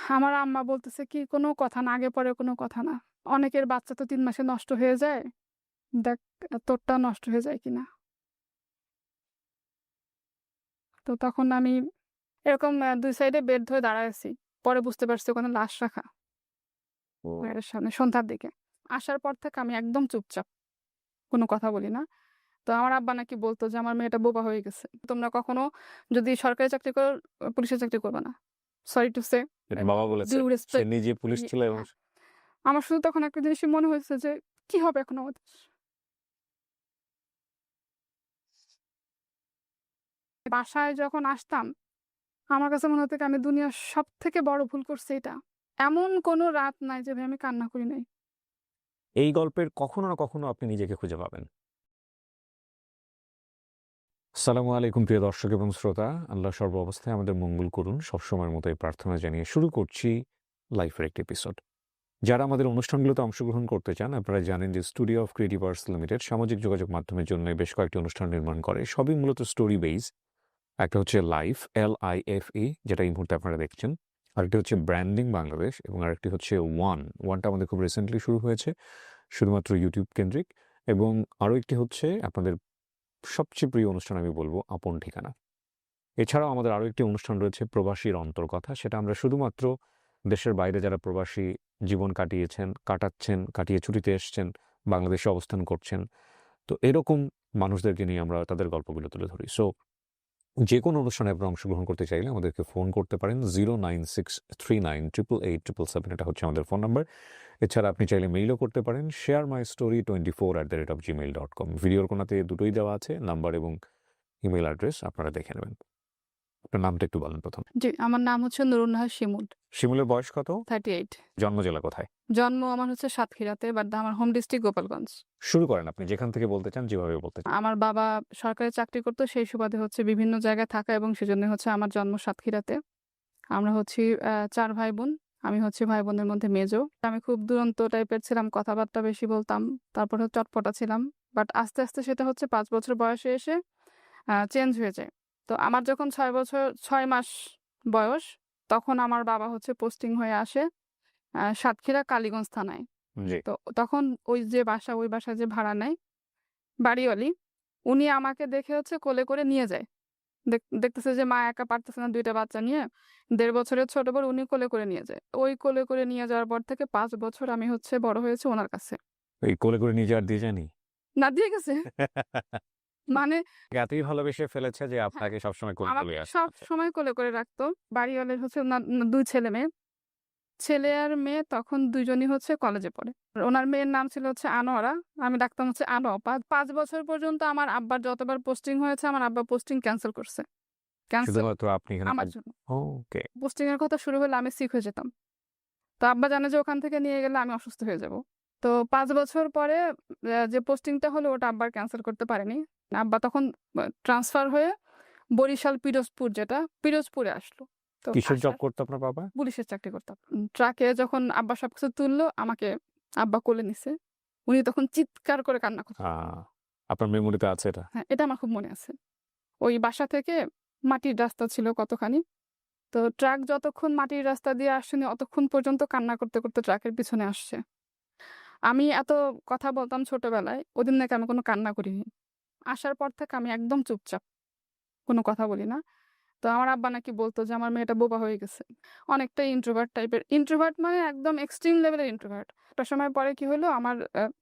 আমার আম্মা বলতেছে কি, "কোনো কথা না, আগে পরে কোনো কথা না। অনেকের বাচ্চা তো ৩ মাসে নষ্ট হয়ে যায়। দেখ তোরটা নষ্ট হয়ে যায় কিনা।" তো তখন আমি এরকম ২ সাইডে বেড ধরে দাঁড়ায় আছি। পরে বুঝতে পারছি ওখানে লাশ রাখা ও বেডের সামনে সন্ধ্যার দিকে। আসার পর থেকে আমি একদম চুপচাপ। কোনো কথা বলি না। তো আমার আব্বা নাকি বলত যে, "আমার মেয়েটা বোবা হয়ে গেছে। তোমরা কখনো যদি সরকারি চাকরি করো, পুলিশের চাকরি করবা না। সরি টু সে, এটা বাবা বলেছে। ডিউ সে রেসপেক্ট।" নিজে পুলিশ ছিল এবং হ্যাঁ। আমার শুধু তখন একটা জিনিসই মনে হয়েছে যে, কি হবে এখন আমাদের? বাসায় যখন আসতাম, আমার কাছে মনে হতো কি আমি দুনিয়ার সবথেকে বড় ভুল করছি এটা। এমন কোনো রাত নাই যে ভাই আমি কান্না করি নাই। এই গল্পের কখনো না কখনো আপনি নিজেকে খুঁজে পাবেন। আসসালামু আলাইকুম প্রিয় দর্শক এবং শ্রোতা। আল্লাহ সর্ব অবস্থায় আমাদের মঙ্গল করুন। সবসময়ের মতো এই প্রার্থনা জানিয়ে শুরু করছি লাইফের একটি এপিসোড। যারা আমাদের অনুষ্ঠানগুলোতে অংশগ্রহণ করতে চান, আপনারা জানেন যে studio of creative arts limited সামাজিক যোগাযোগ মাধ্যমের জন্য বেশ কয়েকটি অনুষ্ঠান নির্মাণ করে। সবই মূলত স্টোরি বেইস। একটা হচ্ছে লাইফ, LIFE, যেটা এই মুহূর্তে আপনারা দেখছেন। আরেকটি হচ্ছে ব্র্যান্ডিং বাংলাদেশ এবং আরেকটি হচ্ছে ওয়ানটা আমাদের খুব রিসেন্টলি শুরু হয়েছে, শুধুমাত্র ইউটিউব কেন্দ্রিক। এবং আরও একটি হচ্ছে আপনাদের সবচেয়ে প্রিয় অনুষ্ঠান আমি বলবো আপন ঠিকানা। এছাড়াও আমাদের আরও একটি অনুষ্ঠান রয়েছে প্রবাসীর অন্তর্কথা। সেটা আমরা শুধুমাত্র দেশের বাইরে যারা প্রবাসী জীবন কাটাচ্ছেন, কাটিয়ে ছুটিতে এসছেন, বাংলাদেশে অবস্থান করছেন, তো এরকম মানুষদেরকে নিয়ে আমরা তাদের গল্পগুলো তুলে ধরি। সো যে কোনো অনুষ্ঠানে আপনারা অংশগ্রহণ করতে চাইলে আমাদেরকে ফোন করতে পারেন 09639887777, এটা হচ্ছে আমাদের ফোন নাম্বার। এছাড়া আপনি চাইলে মেইলও করতে পারেন sharemystory24@gmail.com। ভিডিওর কোনাতে দুটোই দেওয়া আছে, নাম্বার এবং ইমেল অ্যাড্রেস, আপনারা দেখে নেবেন। আপনার নামটা একটু বলেন প্রথম। জি, আমার নাম হচ্ছে নুরুন নাহার শিমুল, শিমুলের বয়স কত? 38। জন্ম জেলা কোথায়? জন্ম আমার হচ্ছে সাতক্ষীরাতে, বাট আমার হোম ডিস্ট্রিক্ট গোপালগঞ্জ। শুরু করেন আপনি যেখান থেকে বলতে চান, যেভাবে বলতে চান। আমার বাবা সরকারি চাকরি করতো, সেই সুবাদে হচ্ছে বিভিন্ন জায়গায় থাকা এবং সেজন্য হচ্ছে আমার জন্ম সাতক্ষীরাতে। আমরা হচ্ছি ৪ ভাই-বোন। আমি হচ্ছি ভাই-বোনের মধ্যে মেজো। আমি খুব দুরন্ত টাইপের ছিলাম, কথাবার্তা বেশি বলতাম। তারপরে চটপটা ছিলাম। বাট আস্তে, আস্তে সেটা হচ্ছে ৫ বছর বয়সে এসে চেঞ্জ হয়ে যায়। তো আমার যখন ৬ মাস বয়স, তখন আমার বাবা হচ্ছে পোস্টিং হয়ে আসে সাতক্ষীরা কালীগঞ্জ থানায়। জি। তো তখন ওই বাসায় যে ভাড়া নেয় বাড়িওয়ালি, উনি আমাকে দেখে হচ্ছে কোলে করে নিয়ে যায়। দেখতেছে যে মা একা পারতেছে না ২ টা বাচ্চা নিয়ে। ১.৫ বছরের ছোট বড় উনি কোলে করে নিয়ে যায়। ওই কোলে করে নিয়ে যাওয়ার পর থেকে ৫ বছর আমি হচ্ছে বড় হয়েছি উনার কাছে। এই কোলে করে নিয়ে যাওয়ার দিয়ে যায়নি? না, দিয়ে গেছে। মানে এতই ভালোবেসে ফেলেছে যে হ্যাঁ, আপনাকে সবসময় কোলে তুলে আমাকে আসে। আচ্ছা। সবসময় কোলে করে রাখতো। বাড়িওয়ালের হচ্ছে উনার ২ ছেলে মেয়ে। ছেলে আর মেয়ে তখন ২ জনই হচ্ছে কলেজে পড়ে। আর উনার মেয়ের নাম ছিল হচ্ছে আনোয়ারা। আমি ডাকতাম হচ্ছে আনো আপা। ৫ বছর পর্যন্ত আমার আব্বার যতবার পোস্টিং হয়েছে, আমার আব্বা পোস্টিং ক্যানসেল করছে। ক্যানসেল শুধুমাত্র আপনি এখানে আমার জন্য। ওকে। পোস্টিং এর কথা শুরু হলে আমি সিক হয়ে যেতাম। তো আব্বা জানে যে ওখান থেকে নিয়ে গেলে আমি অসুস্থ হয়ে যাব। তো ৫ বছর পরে যে পোস্টিংটা হলো ওটা আব্বা ক্যানসেল করতে পারেনি। আব্বা তখন ট্রান্সফার হয়ে বরিশাল পিরোজপুর, যেটা পিরোজপুরে আসলো। তো কিসের জব আসার করতো আপনার বাবা? পুলিশের চাকরি করতাম। ট্রাকে যখন আব্বা সবকিছু তুললো, আমাকে আব্বা কোলে নিছে। উনি তখন চিৎকার করে কান্না করত। আ আপনার মেমোরিতে আছে এটা? হ্যাঁ, এটা আমার খুব মনে আছে। ওই বাসা থেকে মাটির রাস্তা ছিল কতখানি। তো ট্রাক যতক্ষণ মাটির রাস্তা দিয়ে আসেনি, অতক্ষণ পর্যন্ত কান্না করতে, করতে ট্রাকের পিছনে আসছে। আমি এত কথা বলতাম ছোটবেলায়, ওদিন নাকি আমি কোনো কান্না করিনি। আসার পর থেকে আমি একদম চুপচাপ। কোনো কথা বলি না। তো আমার আব্বা নাকি বলত যে আমার মেয়েটা বোবা হয়ে গেছে। অনেকটা ইন্ট্রোভার্ট টাইপের। ইন্ট্রোভার্ট মানে একদম এক্সট্রিম লেভেলের ইন্ট্রোভার্ট। একটা সময় পরে কি হলো, আমার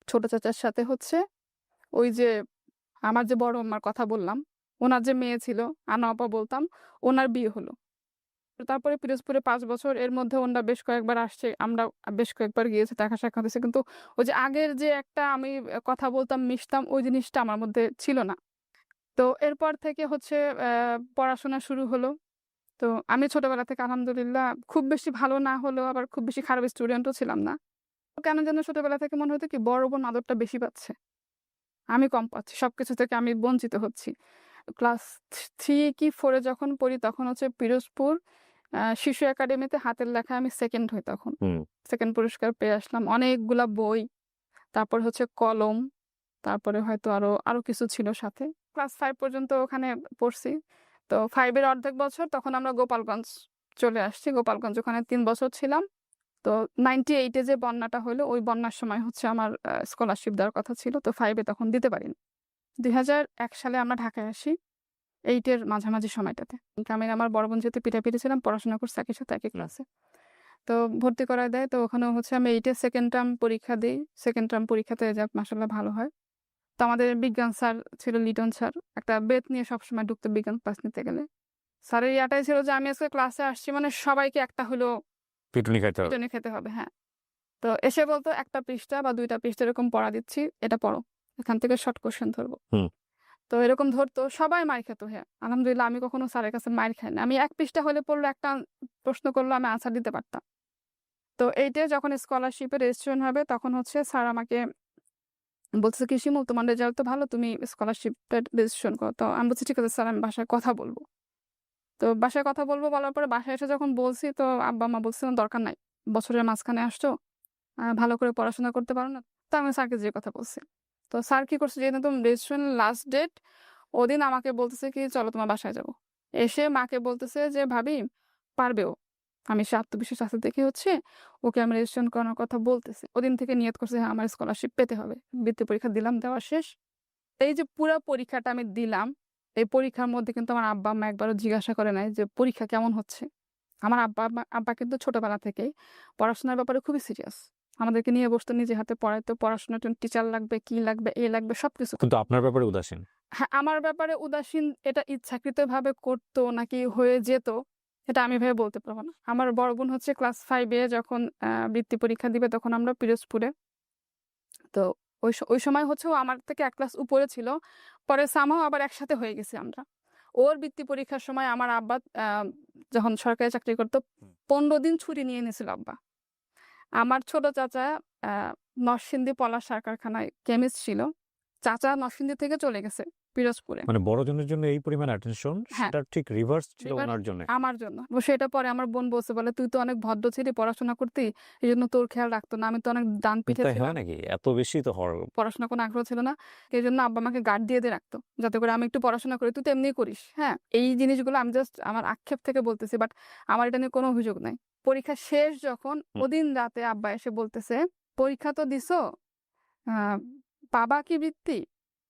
ছোট চাচার সাথে হচ্ছে ওই যে আমার যে বড় আম্মার কথা বললাম, উনার যে মেয়ে ছিল, আনা আপা বলতাম, উনার বিয়ে হলো। তারপরে পিরোজপুরে ৫ বছর, এর মধ্যে ওনারা বেশ কয়েকবার আসছে। আমরা বেশ কয়েকবার গিয়েছি, দেখা সাক্ষাৎ হয়েছে। কিন্তু ওই যে আগের যে একটা আমি কথা বলতাম, মিশতাম, ওই জিনিসটা আমার মধ্যে ছিল না। তো এরপর থেকে হচ্ছে পড়াশোনা শুরু হলো। তো আমি ছোটবেলা থেকে আলহামদুলিল্লাহ খুব বেশি ভালো না হলেও আবার খুব বেশি খারাপ স্টুডেন্টও ছিলাম না। কেন যেন ছোটবেলা থেকে মনে হতো কি বড় বোন আদরটা বেশি পাচ্ছে। আমি কম পাচ্ছি। সবকিছু থেকে আমি বঞ্চিত হচ্ছি। ক্লাস 3 কি 4 এ যখন পড়ি, তখন হচ্ছে পিরোজপুর শিশু একাডেমিতে হাতের লেখায় আমি 2nd হই তখন। হুম। 2nd পুরস্কার পেয়ে আসলাম। অনেকগুলা বই, তারপর হচ্ছে কলম, তারপরে হয়তো আরো কিছু ছিল সাথে। ক্লাস 5 পর্যন্ত ওখানে পড়ছি। তো 5 এর অর্ধেক বছর তখন আমরা গোপালগঞ্জ চলে আসছি গোপালগঞ্জ, ওখানে 3 বছর ছিলাম। তো 98 যে বন্যাটা হলো, ওই বন্যার সময় হচ্ছে আমার স্কলারশিপ দেওয়ার কথা ছিল। তো 5 এ তখন দিতে পারিনি। 2001 সালে আমরা ঢাকায় আসি। 8 এর মাঝামাঝি সময়টাতে। আমি আমার বড় বোন যেহেতু পিঠাপিঠি ছিলাম, পড়াশোনা করছি একই সাথে একই ক্লাসে। তো ভর্তি করায় দেয়। তো ওখানেও হচ্ছে আমি 8 এর 2nd টার্ম পরীক্ষা দিই। 2nd টার্ম পরীক্ষাতে রেজাল্ট মাশাআল্লাহ ভালো হয়। তো আমাদের বিজ্ঞান স্যার ছিল লিটন স্যার। একটা বেত নিয়ে সবসময় ঢুকতো বিজ্ঞান ক্লাস নিতে গেলে। স্যারের ইয়াটাই ছিল যে আমি আজকে ক্লাসে আসছি মানে সবাইকে একটা হলেও পিটুনি খাইতে হবে। পিটুনি খেতে হবে। হ্যাঁ। তো এসে বলতো 1 টা পৃষ্ঠা বা 2 টা পৃষ্ঠা এরকম পড়া দিচ্ছি, এটা পড়ো। এখান থেকে শর্ট কোয়েশ্চেন ধরবো। হুম। তো এরকম ধরতো, সবাই মাইর খেত। হ্যাঁ, আলহামদুলিল্লাহ আমি কখনো স্যারের কাছে মাইর খাই না। আমি 1 পৃষ্ঠা হলে পড়লো, একটা প্রশ্ন করলো, আমি আনসার দিতে পারতাম। তো 8 এ যখন স্কলারশিপের রেজিস্ট্রেশন হবে তখন হচ্ছে স্যার আমাকে বলতেছে কি, "শিমুল তোমার রেজাল্ট তো ভালো, তুমি স্কলারশিপটা রেজিস্ট্রেশন করো।" তো আমি বলছি, "ঠিক আছে স্যার, আমি বাসায় কথা বলব।" তো বাসায় কথা বলব বলার পরে বাসায় এসে যখন বলছি, তো আব্বা-আম্মা বলছিলেন, "দরকার নাই। বছরের মাঝখানে আসছো, ভালো করে পড়াশোনা করতে পারো না?" তো আমি স্যারকে যেয়ে কথা বলছি। তো স্যার কি করছে, যেদিন একদম রেজিস্ট্রেশন লাস্ট ডেট, ওদিন আমাকে বলতেছে কি, "চলো তোমার বাসায় যাবো।" এসে মাকে বলতেছে যে, "ভাবি পারবে ও।" আমি সে আত্মবিশ্বাস আছে দেখে হচ্ছে ওকে আমি রেজিস্ট্রেশন করানোর কথা বলতেছি। ওদিন থেকে নিয়ত করছি, হ্যাঁ আমার স্কলারশিপ পেতে হবে। বৃত্তি পরীক্ষা দিলাম, দেওয়া শেষ। এই যে পুরা পরীক্ষাটা আমি দিলাম, এই পরীক্ষার মধ্যে কিন্তু আমার আব্বা-আম্মা একবারও জিজ্ঞাসা করে নাই যে পরীক্ষা কেমন হচ্ছে। আমার আব্বা কিন্তু ছোটবেলা থেকেই পড়াশোনার ব্যাপারে খুবই সিরিয়াস। আমাদেরকে নিয়ে বসতো, নিজে হাতে পড়াইতো, পড়াশোনার জন্য টিচার লাগবে, কি লাগবে, এ লাগবে সবকিছু। কিন্তু আপনার ব্যাপারে উদাসীন। হ্যাঁ, আমার ব্যাপারে উদাসীন, এটা ইচ্ছাকৃতভাবে করতো নাকি হয়ে যেত, এটা আমি ভেবে বলতে পারব না। আমার বড় বোন হচ্ছে ক্লাস 5 এ যখন বৃত্তি পরীক্ষা দিবে, তখন আমরা পিরোজপুরে। তো ওই সময় হচ্ছে ও আমার থেকে 1 ক্লাস উপরে ছিল। পরে সামহাও আবার একসাথে হয়ে গেছি আমরা। ওর বৃত্তি পরীক্ষার সময় আমার আব্বা যখন সরকারি চাকরি করত, 15 দিন ছুটি নিয়ে নিয়েছিল আব্বা। আমার ছোট চাচা আ নরসিংদী পলাশ সার কারখানায় কেমিস্ট ছিল। চাচা নরসিংদী থেকে চলে গেছে পিরোজপুরে। মানে বড়জনের জন্য এই পরিমাণ অ্যাটেনশন, হ্যাঁ, সেটার ঠিক রিভার্স ছিল এবার ওনার জন্য। আমার জন্য। সেটা পরে আমার বোন বলছে, বলে, "তুই তো অনেক ভদ্র ছিলি, পড়াশোনা করতি। এজন্য তোর খেয়াল রাখতো না। আমি তো অনেক ডান পিঠে তাই হয় ছিলাম। নাকি? এত বেশি তো হওয়ার। পড়াশোনার কোনো আগ্রহ ছিল না। এজন্য আব্বা আমাকে গার্ড দিয়ে রাখতো। যাতে করে আমি একটু পড়াশোনা করি। তুই তো এমনিই করিস।" হ্যাঁ? এই জিনিসগুলো আমি জাস্ট আমার আক্ষেপ থেকে বলতেছি। বাট আমার এটা নিয়ে কোনো অভিযোগ নাই। পরীক্ষা শেষ যখন, হুম, ওদিন রাতে আব্বা এসে বলতেছে, "পরীক্ষা তো দিছো, আ পাবা কি বৃত্তি?"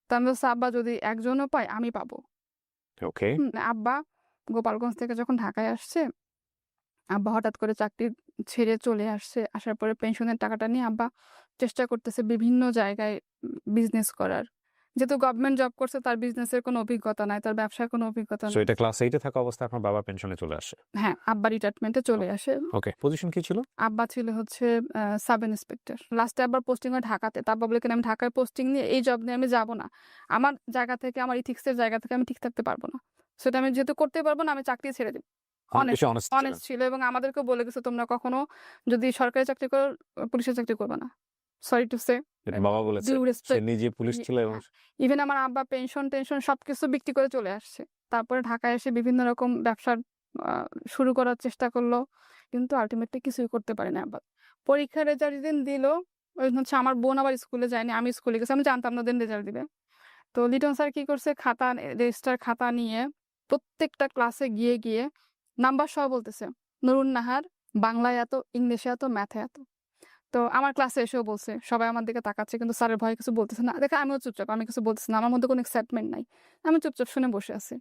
তো আমি বলছি, "আব্বা যদি একজনও পায় আমি পাবো।" ওকে। আব্বা গোপালগঞ্জ থেকে যখন ঢাকায় আসছে, আব্বা হঠাৎ করে চাকরি ছেড়ে চলে আসছে। আসার পরে পেনশনের টাকাটা নিয়ে আব্বা চেষ্টা করতেছে বিভিন্ন জায়গায় বিজনেস করার। যেহেতু গভর্নমেন্ট জব করছে, তার বিজনেসের কোনো অভিজ্ঞতা নাই, তার ব্যবসার কোনো অভিজ্ঞতা সো নাই। এটা ক্লাস 8 এ থাকা অবস্থায় আপনার বাবা পেনশনে চলে আসে। হ্যাঁ, আব্বা রিটায়ারমেন্টে চলে আসে। ওকে। পজিশন কি ছিল? আব্বা ছিল হচ্ছে সাব ইন্সপেক্টর। লাস্টে আবার পোস্টিং হয় ঢাকাতে। তো আব্বা বলে, "কেন আমি ঢাকায় পোস্টিং নিয়ে এই জব নিয়ে আমি যাব না। আমার জায়গা থেকে, আমার ইথিক্স এর জায়গা থেকে আমি ঠিক থাকতে পারব না। সেটা আমি যেহেতু করতে পারব না, আমি চাকরি ছেড়ে দিব।" অনেক অনেস্ট, বেশি অনেস্ট ছিলেন। অনেস্ট ছিল এবং আমাদেরকেও বলে গেছে, "তোমরা কখনো যদি সরকারি চাকরি করো, পুলিশের চাকরি করবে না।" সরি টু সে, এটা বাবা বলেছে। ডিউ সে রেসপেক্ট। নিজে পুলিশ ছিল এবং হ্যাঁ, ইভেন আমার আব্বা পেনশন-টেনশন সবকিছু বিক্রি করে চলে আসছে। তারপরে ঢাকায় এসে বিভিন্ন রকম ব্যবসা আ শুরু করার চেষ্টা করলো। কিন্তু আল্টিমেটলি কিছুই করতে পারেনি আব্বা। পরীক্ষার রেজাল্ট যেদিন দিল, ওইদিন হচ্ছে আমার বোন আবার স্কুলে যায়নি। আমি স্কুলে গেছি। আমি জানতাম না ওদিন রেজাল্ট দিবে। তো লিটন স্যার কি করছে, খাতা, রেজিস্টার খাতা নিয়ে প্রত্যেকটা ক্লাসে গিয়ে নাম্বার সহ বলতেছে, "নুরুন নাহার বাংলায় এত, ইংলিশে এত, ম্যাথে এত।" তো আমার ক্লাসে এসেও বলছে। সবাই আমার দিকে তাকাচ্ছে কিন্তু স্যারের ভয়ে কিছু বলতেছে না। দেখে আমিও চুপচাপ। আমি কিছু বলতেছি না। আমার মধ্যে কোনো এক্সাইটমেন্ট নাই। আমি চুপচাপ শুনে বসে আছি।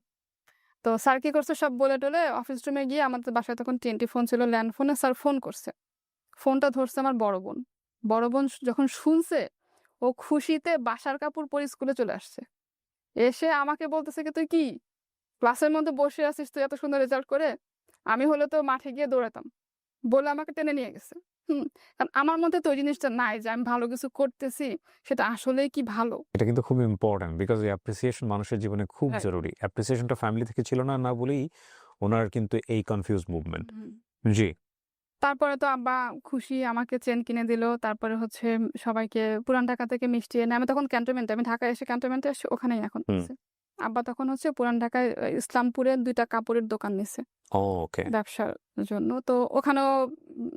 তো স্যার কি করছে, সব বলে টলে অফিস রুমে গিয়ে, আমাদের বাসায় তখন TNT ফোন ছিল, ল্যান্ড ফোনে স্যার ফোন করছে। ফোনটা ধরছে আমার বড় বোন। বড় বোন যখন শুনছে, ও খুশিতে বাসার কাপড় পরে স্কুলে চলে আসছে। এসে আমাকে বলতেছে কি, "তুই কি ক্লাসের মধ্যে বসে আছিস, তুই এত সুন্দর রেজাল্ট করে? আমি হলে তো মাঠে গিয়ে দৌড়াতাম।" বলে আমাকে টেনে নিয়ে গেছে। হুম? কারণ আমার মধ্যে তো ওই জিনিসটা নাই যে আমি ভালো কিছু করতেছি, সেটা আসলেই কি ভালো? এটা কিন্তু খুব ইম্পোর্টেন্ট বিকজ এই অ্যাপ্রিসিয়েশন মানুষের জীবনে খুব রাইট। জরুরি। অ্যাপ্রিসিয়েশনটা ফ্যামিলি থেকে ছিল না, না বলেই উনার কিন্তু এই কনফিউজ মুভমেন্ট। হুম। জি। তারপরে তো আব্বা খুশি, আমাকে চেন কিনে দিল। তারপরে হচ্ছে সবাইকে পুরান ঢাকা থেকে মিষ্টি এনে, আমি তখন ক্যান্টনমেন্টে, আমি ঢাকায় এসে ক্যান্টনমেন্টে আসছি, ওখানেই এখন হুম। আছে। আব্বা তখন হচ্ছে পুরান ঢাকায় ইসলামপুরে ২ টা কাপড়ের দোকান নিছে ওকে। ব্যবসার জন্য। তো ওখানেও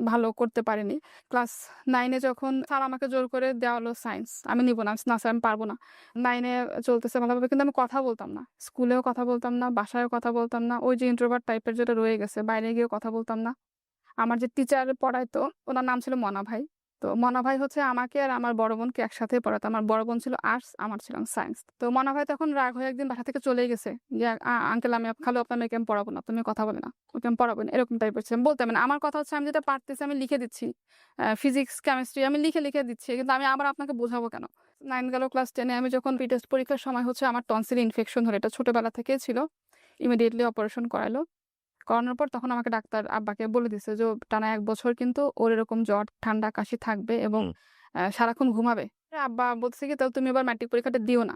ভালো করতে পারিনি। ক্লাস 9 এ যখন স্যার আমাকে জোর করে দেওয়া হলো সায়েন্স। আমি নিব না। না স্যার আমি পারব না। 9 এ চলতেছে ভালোভাবে কিন্তু আমি কথা বলতাম না। স্কুলেও কথা বলতাম না, বাসায়ও কথা বলতাম না। ওই যে ইন্ট্রোভার্ট টাইপের যেটা রয়ে গেছে, বাইরে গিয়েও কথা বলতাম না। আমার যে টিচার পড়াইতো উনার নাম ছিল মনা ভাই। তো মনা ভাই হচ্ছে আমাকে আর আমার বড় বোনকে একসাথেই পড়াতো। আমার বড় বোন ছিল আর্টস, আমার ছিলাম সায়েন্স। তো মনা ভাই তখন রাগ হয়ে একদিন বাসা থেকে চলেই গেছে। যে আঙ্কেল আমি খালু আপনার মেয়েকে আমি পড়াবো না। তুমি কথা বলে না। ওকে আমি পড়াবো না। এরকম টাইপের ছিলাম। বলতাম না। আমার কথা হচ্ছে আমি যেটা পারতেছি আমি লিখে দিচ্ছি। ফিজিক্স, কেমিস্ট্রি আমি লিখে দিচ্ছি। কিন্তু আমি আবার আপনাকে বোঝাবো কেন? 9 গেল ক্লাস 10 এ আমি যখন প্রি-টেস্ট পরীক্ষার সময় হচ্ছে আমার টনসিল ইনফেকশন হলো। এটা ছোটবেলা থেকেই ছিল। ইমিডিয়েটলি অপারেশন করাইলো। করানোর পর তখন আমাকে ডাক্তার আব্বাকে বলে দিছে যে, "টানা ১ বছর কিন্তু ওর এরকম জ্বর, ঠান্ডা, কাশি থাকবে এবং হুম। সারাক্ষণ ঘুমাবে।" আব্বা বলতেছে কি, "তাহলে তুমি এবার ম্যাট্রিক পরীক্ষাটা দিও না।"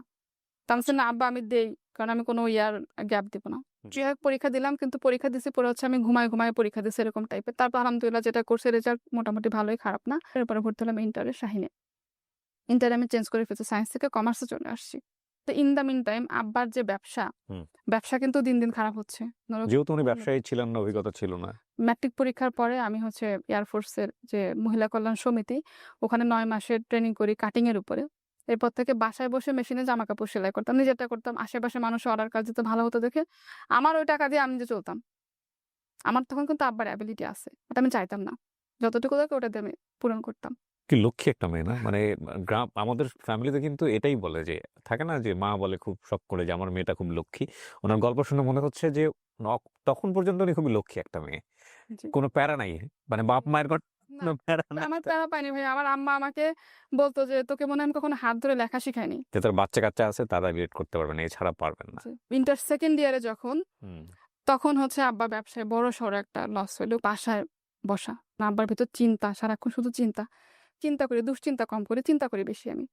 তো আমি বলছি, "না আব্বা আমি দেই। কারণ আমি কোনো ইয়ার গ্যাপ দিব না।" জি। যাই হোক পরীক্ষা দিলাম কিন্তু পরীক্ষা দিছি পরে হচ্ছে আমি ঘুমায় পরীক্ষা দিছি এরকম টাইপের। তারপর আলহামদুলিল্লাহ যেটা করছে রেজাল্ট মোটামুটি ভালোই, খারাপ না। এরপরে ভর্তি হলাম ইন্টারে শাহিনে। ইন্টারে আমি চেঞ্জ করে ফেলছি। সায়েন্স থেকে কমার্সে চলে আসছি। তো ইন দ্য মিন টাইম আব্বার যে ব্যবসা, হুম। ব্যবসা কিন্তু দিন খারাপ হচ্ছে। ধরো যেহেতু উনি ব্যবসায়ী ছিলেন না, জি। অভিজ্ঞতা ছিল না। ম্যাট্রিক পরীক্ষার পরে আমি হচ্ছে এয়ারফোর্সের যে মহিলা কল্যাণ সমিতি, ওখানে ৯ মাসের ট্রেনিং করি কাটিং এর উপরে। এরপর থেকে বাসায় বসে মেশিনে জামাকাপড় সেলাই করতাম। নিজেরটা করতাম। আশেপাশে মানুষের অর্ডার কাজ দিত ভালো হতো দেখে। আমার ওই টাকা দিয়ে আমি নিজে চলতাম। আমার তখন কিন্তু আব্বার অ্যাবিলিটি আছে। বাট আমি চাইতাম না। যতটুকু দরকার ওটা দিয়ে আমি পূরণ করতাম। কি লক্ষ্মী একটা মেয়ে না? মানে আমাদের ফ্যামিলিতে কিন্তু এটাই বলে যে, থাকে না যে মা বলে খুব শখ করে যে আমার মেয়েটা খুব লক্ষ্মী। উনার গল্প শুনে মনে হচ্ছে যে তখন পর্যন্ত উনি খুবই লক্ষ্মী একটা মেয়ে। জি। কোন প্যারা নাই। মানে বাপ-মায়ের না, কোনো প্যারা নাই। আমার প্যারা পাইনি ভাই। আমার আম্মা আমাকে বলত যে, "তোকে মনে হয় আমি কখনো হাত ধরে লেখা শিখাইনি।" যে তার বাচ্চা-কাচ্চা আছে তারা রিলেট করতে পারবে না। এছাড়া পারবেন না। জি। ইন্টার সেকেন্ড ইয়ারে যখন হুম। তখন হচ্ছে আব্বা ব্যবসায় বড়সড় একটা লস হইলো। বাসায় বসা। আব্বার ভেতর চিন্তা, সারাক্ষণ শুধু চিন্তা। চিন্তা করি, দুশ্চিন্তা কম করি, চিন্তা করি বেশি আমি।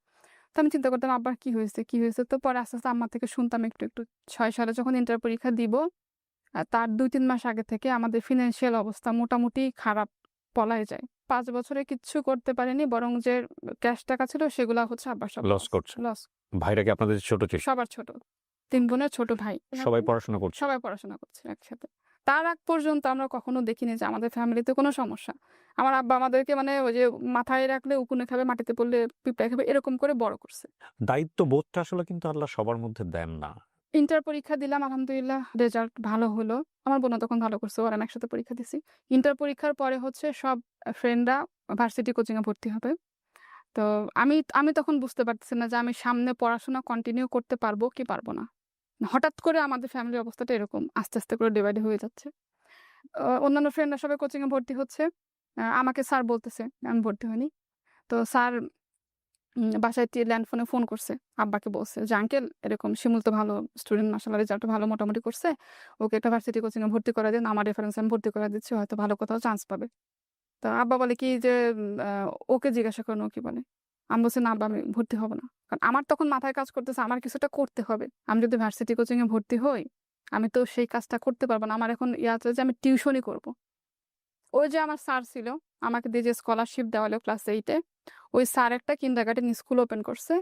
তো আমি চিন্তা করতাম আব্বার কি হয়েছে, কি হয়েছে? তো পরে আস্তে আম্মা থেকে শুনতাম একটু। ৬ সালে যখন ইন্টার পরীক্ষা দিব, তার ২-৩ মাস আগে থেকে আমাদের ফিন্যান্সিয়াল অবস্থা মোটামুটি খারাপ বলাই যায়। ৫ বছরে কিচ্ছু করতে পারিনি। বরং যে ক্যাশ টাকা ছিল সেগুলা হচ্ছে আব্বার সব লস করছে। লস। ভাইরা কি আপনাদের ছোট ছিল? সবার ছোট। ৩ বোনের ছোট ভাই। সবাই পড়াশোনা করছে? সবাই পড়াশোনা করছে একসাথে। তার আগ পর্যন্ত আমরা কখনো দেখিনি যে আমাদের ফ্যামিলিতে কোনো সমস্যা। আমার আব্বা আমাদেরকে মানে ওই যে মাথায় রাখলে উকুনে খাবে, মাটিতে পড়লে পিঁপড়ায় খাবে এরকম করে বড় করছে। দায়িত্ববোধটা আসলে কিন্তু আল্লাহ সবার মধ্যে দেন না। ইন্টার পরীক্ষা দিলাম আলহামদুলিল্লাহ রেজাল্ট ভালো হলো। আমার বোনও তখন ভালো করছে। ওরা আমি একসাথে পরীক্ষা দিছি। ইন্টার পরীক্ষার পরে হচ্ছে সব ফ্রেন্ডরা ভার্সিটি কোচিং এ ভর্তি হবে। তো আমি আমি তখন বুঝতে পারতেছি না যে আমি সামনে পড়াশোনা কন্টিনিউ করতে পারবো কি পারবো না। হঠাৎ করে আমাদের ফ্যামিলির অবস্থাটা এরকম আস্তে করে ডিভাইড হয়ে যাচ্ছে। অন্যান্য ফ্রেন্ডরা সবাই কোচিং এ ভর্তি হচ্ছে। আমাকে স্যার বলতেছে, আমি ভর্তি হইনি। তো স্যার বাসায় ল্যান্ড ফোনে ফোন করছে। আব্বাকে বলছে যে, "আঙ্কেল এরকম শিমুল তো ভালো স্টুডেন্ট মাশাআল্লাহ রেজাল্ট ভালো মোটামুটি করছে। ওকে একটা ভার্সিটি কোচিং এ ভর্তি করায় দেন। আমার রেফারেন্সে আমি ভর্তি করায় দিচ্ছি। হয়তো ভালো কোথাও চান্স পাবে।" তো আব্বা বলে কি যে, ওকে জিজ্ঞাসা করেন ও কি বলে?" আমি বলছি, "না আব্বা আমি ভর্তি হব না।" কারণ আমার তখন মাথায় কাজ করতেছে আমার কিছুটা করতে হবে। আমি যদি ভার্সিটি কোচিং এ ভর্তি হই, আমি তো সেই কাজটা করতে পারব না। আমার এখন ইয়ে আছে যে আমি টিউশনি করব। ওই যে আমার স্যার ছিল, আমাকে দিয়ে যে স্কলারশিপ দেওয়া হলো ক্লাস 8 এ, ওই স্যার একটা কিন্ডারগার্টেন স্কুল ওপেন করছে।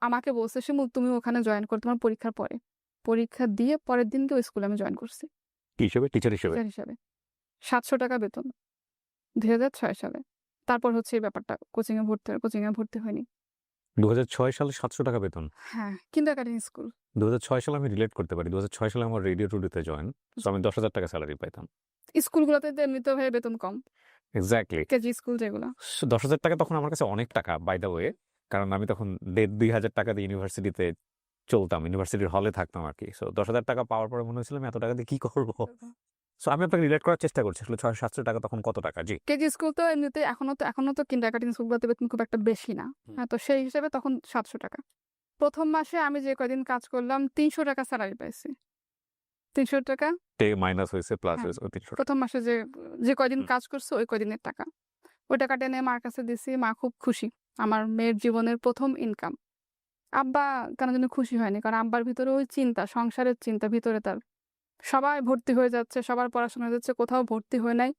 আমাকে বলছে, "শিমুল তুমি ওখানে জয়েন করো তোমার পরীক্ষার পরে।" পরীক্ষা দিয়ে পরের দিনকে ওই স্কুলে আমি জয়েন করছি কি হিসেবে? টিচার হিসেবে? টিচার হিসাবে। ৳৭০০ বেতন ২০০৬ সালে। তারপর হচ্ছে এই ব্যাপারটা কোচিং এ ভর্তি হইনি। ২০০৬ সালে ৳৭০০ বেতন। হ্যাঁ, কিন্ডারগার্টেন স্কুল। ২০০৬ সালে আমি রিলেট করতে পারি। ২০০৬ সালে আমার রেডিও টুডেতে জয়েন। সো আমি ৳১০,০০০ সেলারি পাইতাম। স্কুলগুলোতে তো এমনিতেও ভাই বেতন কম। এক্সাক্টলি। কেজি স্কুল যেগুলা। ৳১০,০০০ তখন আমার কাছে অনেক টাকা বাই দ্য ওয়ে। কারণ আমি তখন ৳১,৫০০ দিয়ে ইউনিভার্সিটিতে চলতাম। ইউনিভার্সিটির হলে থাকতাম আরকি। সো ৳১০,০০০ পাওয়ার পরে মনে হয়েছিল আমি এত টাকা দিয়ে কি করব? সো আমি আপনাকে রিলেট করার চেষ্টা করছি। আসলে ৳৬০০-৭০০ তখন কত টাকা? জি। কেজি স্কুল তো এমনিতে এখনো তো কিন্ডারগার্টেন স্কুলগুলোতে বেতন খুব একটা বেশি না। হুম। হ্যাঁ, তো সেই হিসেবে তখন ৳৭০০। ১ম মাসে আমি যে কয়দিন কাজ করলাম ৳৩০০ স্যালারি পাইছি। ৳৩০০ মাইনাস হইছে, প্লাস হ্যাঁ, হইছে ৳৩০০। ১ম মাসে যে কয়দিন হুম। কাজ করছি ওই কয়দিনের টাকা। ওই টাকাটা এনে মার কাছে দিছি। মা খুব খুশি। আমার মেয়ের জীবনের ১ম ইনকাম। আব্বা কেন জানি খুশি হয়নি। কারণ আব্বার ভিতরে ওই চিন্তা, সংসারের চিন্তা ভিতরে তার। সবাই ভর্তি হয়ে যাচ্ছে, সবার পড়াশোনা হয়ে যাচ্ছে, কোথাও ভর্তি হয় নাই।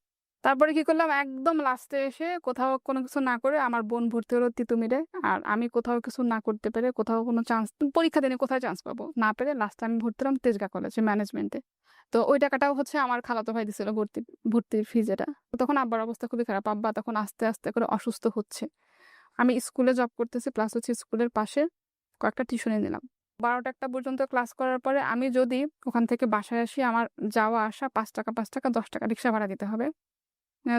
তারপরে কি করলাম, একদম লাস্টে এসে কোথাও কোনো কিছু না করে আমার বোন ভর্তি হলো তিতুমিরে। আর আমি কোথাও কিছু না করতে পেরে, কোথাও কোনো চান্স, পরীক্ষা দিনে কোথায় চান্স পাবো না পেরে, লাস্টে আমি ভর্তি হলাম তেজগাঁ কলেজে ম্যানেজমেন্টে। তো ওই টাকাটাও হচ্ছে আমার খালাতো ভাই দিছিল, ভর্তির ফি যেটা। তখন আব্বার অবস্থা খুবই খারাপ, আব্বা তখন আস্তে আস্তে করে অসুস্থ হচ্ছে। আমি স্কুলে জব করতেছি, প্লাস হচ্ছে স্কুলের পাশে কয়েকটা টিউশনি নিলাম। 12টা-1টা পর্যন্ত ক্লাস করার পরে আমি যদি ওখান থেকে বাসায় আসি, আমার যাওয়া আসা 5 টাকা 5 টাকা 10 টাকা রিক্সা ভাড়া দিতে হবে।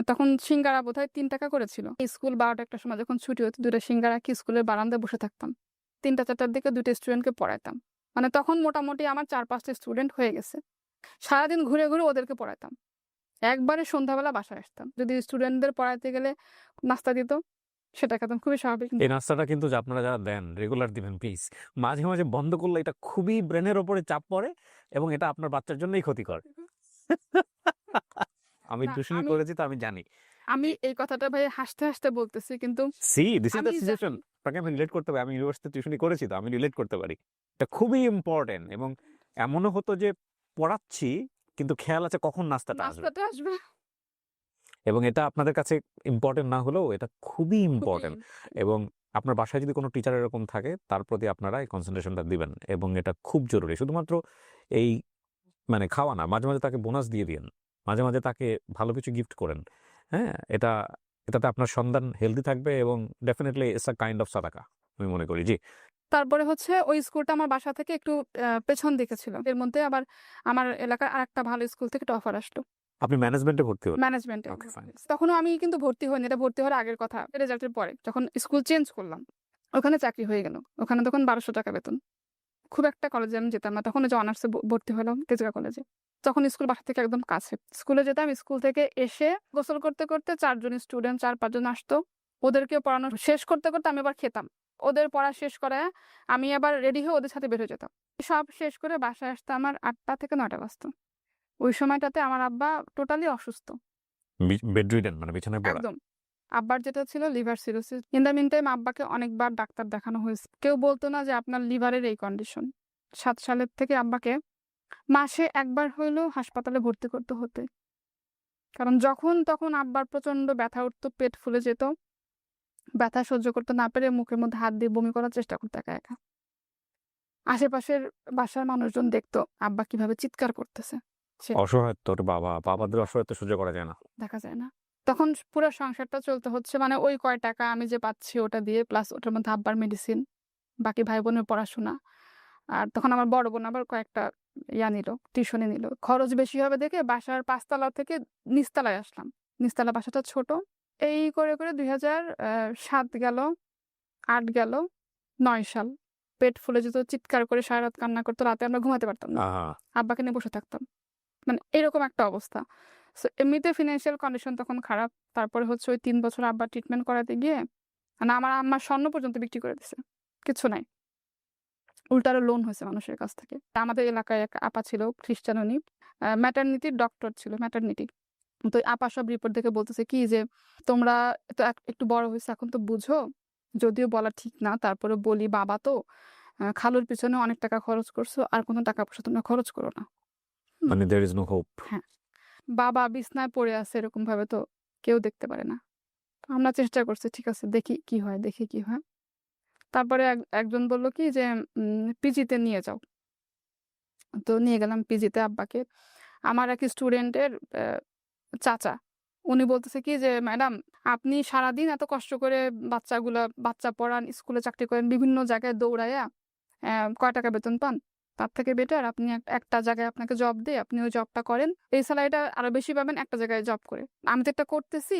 তখন সিঙ্গারা বোধহয় 3 টাকা করেছিল। স্কুল 12টা-1টার সময় যখন ছুটি হতো, 2টা সিঙ্গারা কি স্কুলের বারান্দায় বসে থাকতাম। 3টা-4টার দিকে 2টা স্টুডেন্টকে পড়াইতাম। মানে তখন মোটামুটি আমার 4-5টা স্টুডেন্ট হয়ে গেছে। সারাদিন ঘুরে ঘুরে ওদেরকে পড়াইতাম। একবারে সন্ধ্যাবেলা বাসায় আসতাম। যদি স্টুডেন্টদের পড়াইতে গেলে নাস্তা দিত, সেটা খেতাম, খুবই স্বাভাবিক। এই নাস্তাটা কিন্তু আপনারা যারা দেন রেগুলার দিবেন প্লিজ। মাঝে মাঝে বন্ধ করলে এটা খুবই ব্রেনের ওপরে চাপ পড়ে এবং এটা আপনার বাচ্চার জন্যই ক্ষতিকর। আমি না, টিউশনি আমি করেছি তো আমি জানি। আমি এই কথাটা ভাই হাসতে হাসতে বলতেছি, কিন্তু দিস ইজ দ্য আমি সিচুয়েশন। আপনাকে আমি রিলেট করতে পারি, আমি ইউনিভার্সিটি টিউশনি করেছি তো আমি রিলেট করতে পারি। এটা খুবই ইম্পর্টেন্ট এবং এমনও হতো যে পড়াচ্ছি কিন্তু খেয়াল আছে কখন নাস্তাটা আসবে। নাস্তাটা আসবে। এবং এটা আপনাদের কাছে ইম্পর্টেন্ট না হলেও এটা খুবই ইম্পর্টেন্ট। খুবই এবং আপনার বাসায় যদি কোনো টিচার এরকম থাকে তার প্রতি আপনারা এই কনসেন্ট্রেশনটা দিবেন এবং এটা খুব জরুরি। শুধুমাত্র এই মানে খাওয়া না, মাঝে মাঝে তাকে বোনাস দিয়ে দিন, মাঝে মাঝে তাকে ভালো কিছু গিফট করেন। হ্যাঁ, এটাতে আপনার সন্তান হেলদি থাকবে এবং definitely it's a kind of সাদাকা আমি মনে করি। জি, তারপরে হচ্ছে ওই স্কুলটা আমার বাসা থেকে একটু পেছন দিকে ছিল। এর মধ্যে আবার আমার এলাকার আরেকটা ভালো স্কুল থেকে অফার আসলো আপনি ম্যানেজমেন্টে ভর্তি হলেন? ম্যানেজমেন্টে। ওকে, ফাইন। তখনও আমি কিন্তু ভর্তি হইনি, এটা ভর্তি হওয়ার আগের কথা, রেজাল্টের পরে যখন স্কুল চেঞ্জ করলাম ওখানে চাকরি হয়ে গেল। ওখানে তখন 1200 টাকা বেতন। খুব একটা কলেজে আমি যেতাম না তখন, যে অনার্সে ভর্তি হলাম তেজগাঁ কলেজে। তখন স্কুল বাসা থেকে একদম কাছে, স্কুলে যেতাম। স্কুল থেকে এসে গোসল করতে করতে 4 জন স্টুডেন্ট 4-5 জন আসতো, ওদেরকে পড়ানো শেষ করতে করতে আমি আবার খেতাম। ওদের পড়া শেষ করায় আমি আবার রেডি হয়ে ওদের সাথে বের হয়ে যেতাম। সব শেষ করে বাসায় আসতে আমার 8টা থেকে 9টা বাজতো। ওই সময়টাতে আমার আব্বা টোটালি অসুস্থ, বেডরিডেন মানে বিছানায় পড়া। একদম। আব্বার যেটা ছিল liver cirrhosis. In the meantime আব্বাকে অনেকবার ডাক্তার দেখানো হয়েছে, কেউ বলতো না যে আপনার লিভারের এই কন্ডিশন। 7 সালের থেকে আব্বাকে মাসে একবার হইলেও হাসপাতালে ভর্তি করতে হতো, কারণ যখন তখন আব্বার প্রচন্ড ব্যথা উঠতো, পেট ফুলে যেত, ব্যথা সহ্য করতে না পেরে মুখের মধ্যে হাত দিয়ে বমি করার চেষ্টা করতো একা একা। আশেপাশের বাসার মানুষজন দেখতো আব্বা কিভাবে চিৎকার করতেছে, অসহায়ত্ব, বাবাদের অসহায়ত্ব সহ্য করা যায় না। দেখা যায় না। তখন পুরো সংসারটা চলতে হচ্ছে, মানে ওই কয় টাকা আমি যে পাচ্ছি ওটা দিয়ে, প্লাস ওটার মধ্যে আব্বার মেডিসিন, বাকি ভাই বোনের পড়াশোনা। আর তখন আমার বড় বোন আবার কয়েকটা নিল, টিউশনি নিল। খরচ বেশি হবে দেখে বাসার 5 তলা থেকে নিচতলায় আসলাম। নিচতলা বাসাটা ছোট। এই করে করে 2007 গেল, 8 গেল, 9 সাল। পেট ফুলে যেত, চিৎকার করে সারা রাত কান্না করতো, রাতে আমরা ঘুমাতে পারতাম না, আহা, আব্বাকে নিয়ে বসে থাকতাম। মানে এরকম একটা অবস্থা। সো এমনিতে ফিনান্সিয়াল কন্ডিশন তখন খারাপ। তারপরে হচ্ছে ওই 3 বছর আব্বা ট্রিটমেন্ট করাতে গিয়ে মানে আমার আম্মা স্বর্ণ পর্যন্ত বিক্রি করে দিছে, কিছু নাই, উল্টা আরো লোন হয়েছে মানুষের কাছ থেকে। আমাদের এলাকায় এক আপা ছিল, খ্রিস্টান, উনি ম্যাটারনিটির ডক্টর ছিল, ম্যাটারনিটি। তো ওই আপা সব রিপোর্ট দেখে বলতেছে কি যে তোমরা তো একটু বড় হয়েছে, এখন তো বুঝো, যদিও বলা ঠিক না, তারপরে বলি বাবা তো খালুর পিছনে অনেক টাকা খরচ করছো, আর কোনো টাকা পয়সা তোমরা খরচ করো না। মানে দেয়ার ইজ নো হোপ। হ্যাঁ, বাবা বিছনায় পড়ে আছে এরকম ভাবে তো কেউ দেখতে পারে না। তো আমরা চেষ্টা করছি, ঠিক আছে দেখি কি হয়, দেখি কি হয়। তারপরে একজন বলল কি যে পিজিতে নিয়ে যাও। তো নিয়ে গেলাম পিজিতে আব্বাকে। আমার এক স্টুডেন্টের চাচা, উনি বলতেছে কি যে ম্যাডাম আপনি সারাদিন এত কষ্ট করে বাচ্চা পড়ান, স্কুলে চাকরি করেন, বিভিন্ন জায়গায় দৌড়াইয়া কয় টাকা বেতন পান, তার থেকে বেটার আপনি একটা জায়গায় আপনাকে জব দিয়ে আপনি ওই জবটা করেন, এই স্যালারিটা আরো বেশি পাবেন একটা জায়গায় জব করে। আমি তো একটা করতেছি,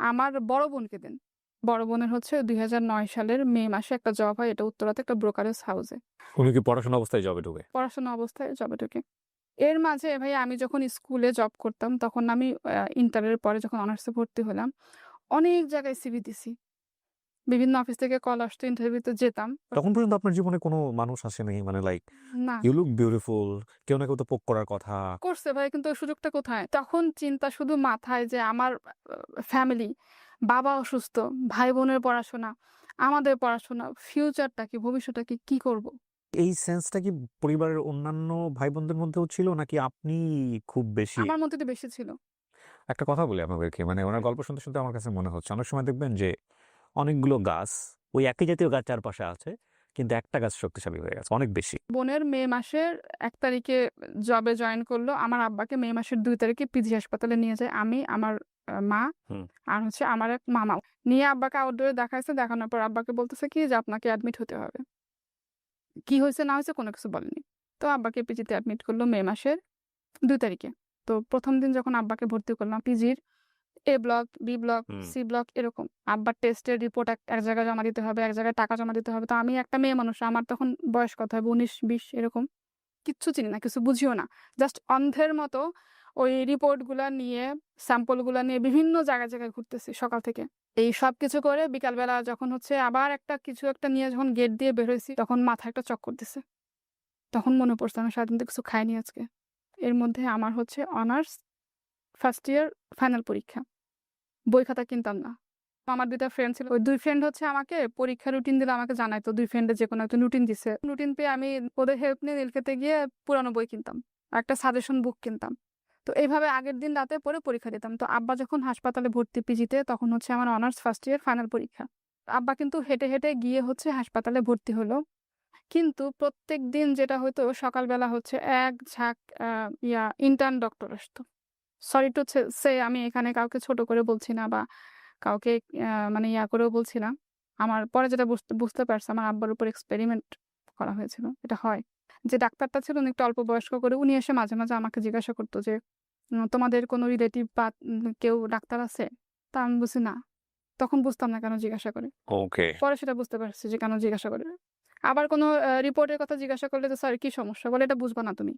আমার বড় বোনকে দেন। বড় বোনের হচ্ছে 2009 সালের মে মাসে একটা জব হয়, এটা উত্তরাতে একটা ব্রোকারেজ হাউসে। উনি কি পড়াশোনা অবস্থায় জবে ঢুকে? পড়াশোনা অবস্থায় জবে ঢুকে। এর মাঝে ভাই আমি যখন স্কুলে জব করতাম তখন আমি ইন্টারের পরে যখন অনার্সে ভর্তি হলাম, অনেক জায়গায় সিভি দিছি, বিভিন্ন অফিস থেকে কল আসতো, ইন্টারভিউতে যেতাম। তখন পর্যন্ত আপনার জীবনে কোনো মানুষ আসেনি মানে লাইক না, ইউ লুক বিউটিফুল, কেউ না কেউ তো পোক করার কথা? করছে ভাই, কিন্তু ওই সুযোগটা কোথায়? তখন চিন্তা শুধু মাথায় যে আমার ফ্যামিলি, বাবা অসুস্থ, ভাই বোনের পড়াশোনা, আমাদের পড়াশোনা, ফিউচারটা কি, ভবিষ্যৎটা কি, কি করব? এই সেন্সটা কি পরিবারের অন্যান্য ভাই বোনদের মধ্যেও ছিল নাকি আপনি খুব বেশি? আমার মধ্যে তো বেশি ছিল। একটা কথা বলি আপনাদেরকে, মানে ওনার গল্প শুনতে, শুনতে আমার কাছে মনে হচ্ছে অনেক সময় দেখবেন যে অনেকগুলো গাছ ওই একই জাতীয় গাছ চারপাশে আছে, কিন্তু একটা গাছ শক্তিশালী হয়ে গেছে অনেক বেশি। বোনের মে মাসের 1 তারিখে জবে জয়েন করলো। আমার আব্বাকে মে মাসের 2 তারিখে পিজি হাসপাতালে নিয়ে যায়। আমি, আমার মা হুম। আর হচ্ছে আমার এক মামা। নিয়ে আব্বাকে আউটডোরে দেখাইছে। দেখানোর পর আব্বাকে বলতেছে কি যে আপনাকে অ্যাডমিট হতে হবে। কি হয়েছে না হয়েছে কোনো কিছু বলেনি। তো আব্বাকে পিজিতে অ্যাডমিট করলো মে মাসের 2 তারিখে। তো ১ম দিন যখন আব্বাকে ভর্তি করলাম পিজির এ ব্লক, বি ব্লক, হুম। সি ব্লক এরকম। আব্বার টেস্টের রিপোর্ট এক জায়গায় জমা দিতে হবে, এক জায়গায় টাকা জমা দিতে হবে। তো আমি একটা মেয়ে মানুষ, আমার তখন বয়স কত হবে ১৯-২০ এরকম। কিচ্ছু চিনি না, কিছু বুঝিও না। জাস্ট অন্ধের মতো ওই রিপোর্টগুলা নিয়ে, স্যাম্পলগুলা নিয়ে বিভিন্ন জায়গায়, জায়গায় ঘুরতেছি সকাল থেকে। এই সবকিছু করে বিকালবেলা যখন হচ্ছে আবার কিছু একটা নিয়ে যখন গেট দিয়ে বের হইছি, তখন মাথায় একটা চক্কর দিছে। তখন মনে পড়ছে আমি সারাদিন তো কিছু খাইনি আজকে। এর মধ্যে আমার হচ্ছে অনার্স ফার্স্ট ইয়ার ফাইনাল পরীক্ষা। বই খাতা কিনতাম না। আমার ২ টা ফ্রেন্ড ছিল। ওই ২ ফ্রেন্ড হচ্ছে আমাকে পরীক্ষার রুটিন দিলে আমাকে জানাইতো। ২ ফ্রেন্ডের যেকোনো একটা রুটিন দিছে। রুটিন পেয়ে আমি ওদের হেল্প নিয়ে নীলক্ষেতে গিয়ে পুরানো বই কিনতাম। একটা সাজেশন বুক কিনতাম। তো এইভাবে আগের দিন রাতে পড়ে পরীক্ষা দিতাম। তো আব্বা যখন হাসপাতালে ভর্তি পিজিতে, তখন হচ্ছে আমার অনার্স ফার্স্ট ইয়ার ফাইনাল পরীক্ষা। আব্বা কিন্তু হেঁটে, হেঁটে গিয়ে হচ্ছে হাসপাতালে ভর্তি হলো। কিন্তু প্রত্যেকদিন যেটা হতো সকালবেলা হচ্ছে এক ঝাঁক আ ইন্টার্ন ডক্টর আসতো। সরি টু সে আমি এখানে কাউকে ছোট করে বলছি না বা কাউকে মানে করেও বলছি না। আমার পরে যেটা বুঝতে পারছি আমার আব্বার উপর এক্সপেরিমেন্ট করা হয়েছিল। এটা হয়। যে ডাক্তারটা ছিল উনি একটু অল্প বয়স্ক করে উনি এসে মাঝে, মাঝে আমাকে জিজ্ঞাসা করত যে, তোমাদের কোনো রিলেটিভ বা কেউ ডাক্তার আছে?" তা আমি বলছি, "না।" তখন বুঝতাম না কেন জিজ্ঞাসা করে। ওকে। পরে সেটা বুঝতে পারছি যে কেন জিজ্ঞাসা করে। আবার কোনো রিপোর্টের কথা জিজ্ঞাসা করলে যে, "স্যার কি সমস্যা?" বলে, "এটা বুঝবা না তুমি।"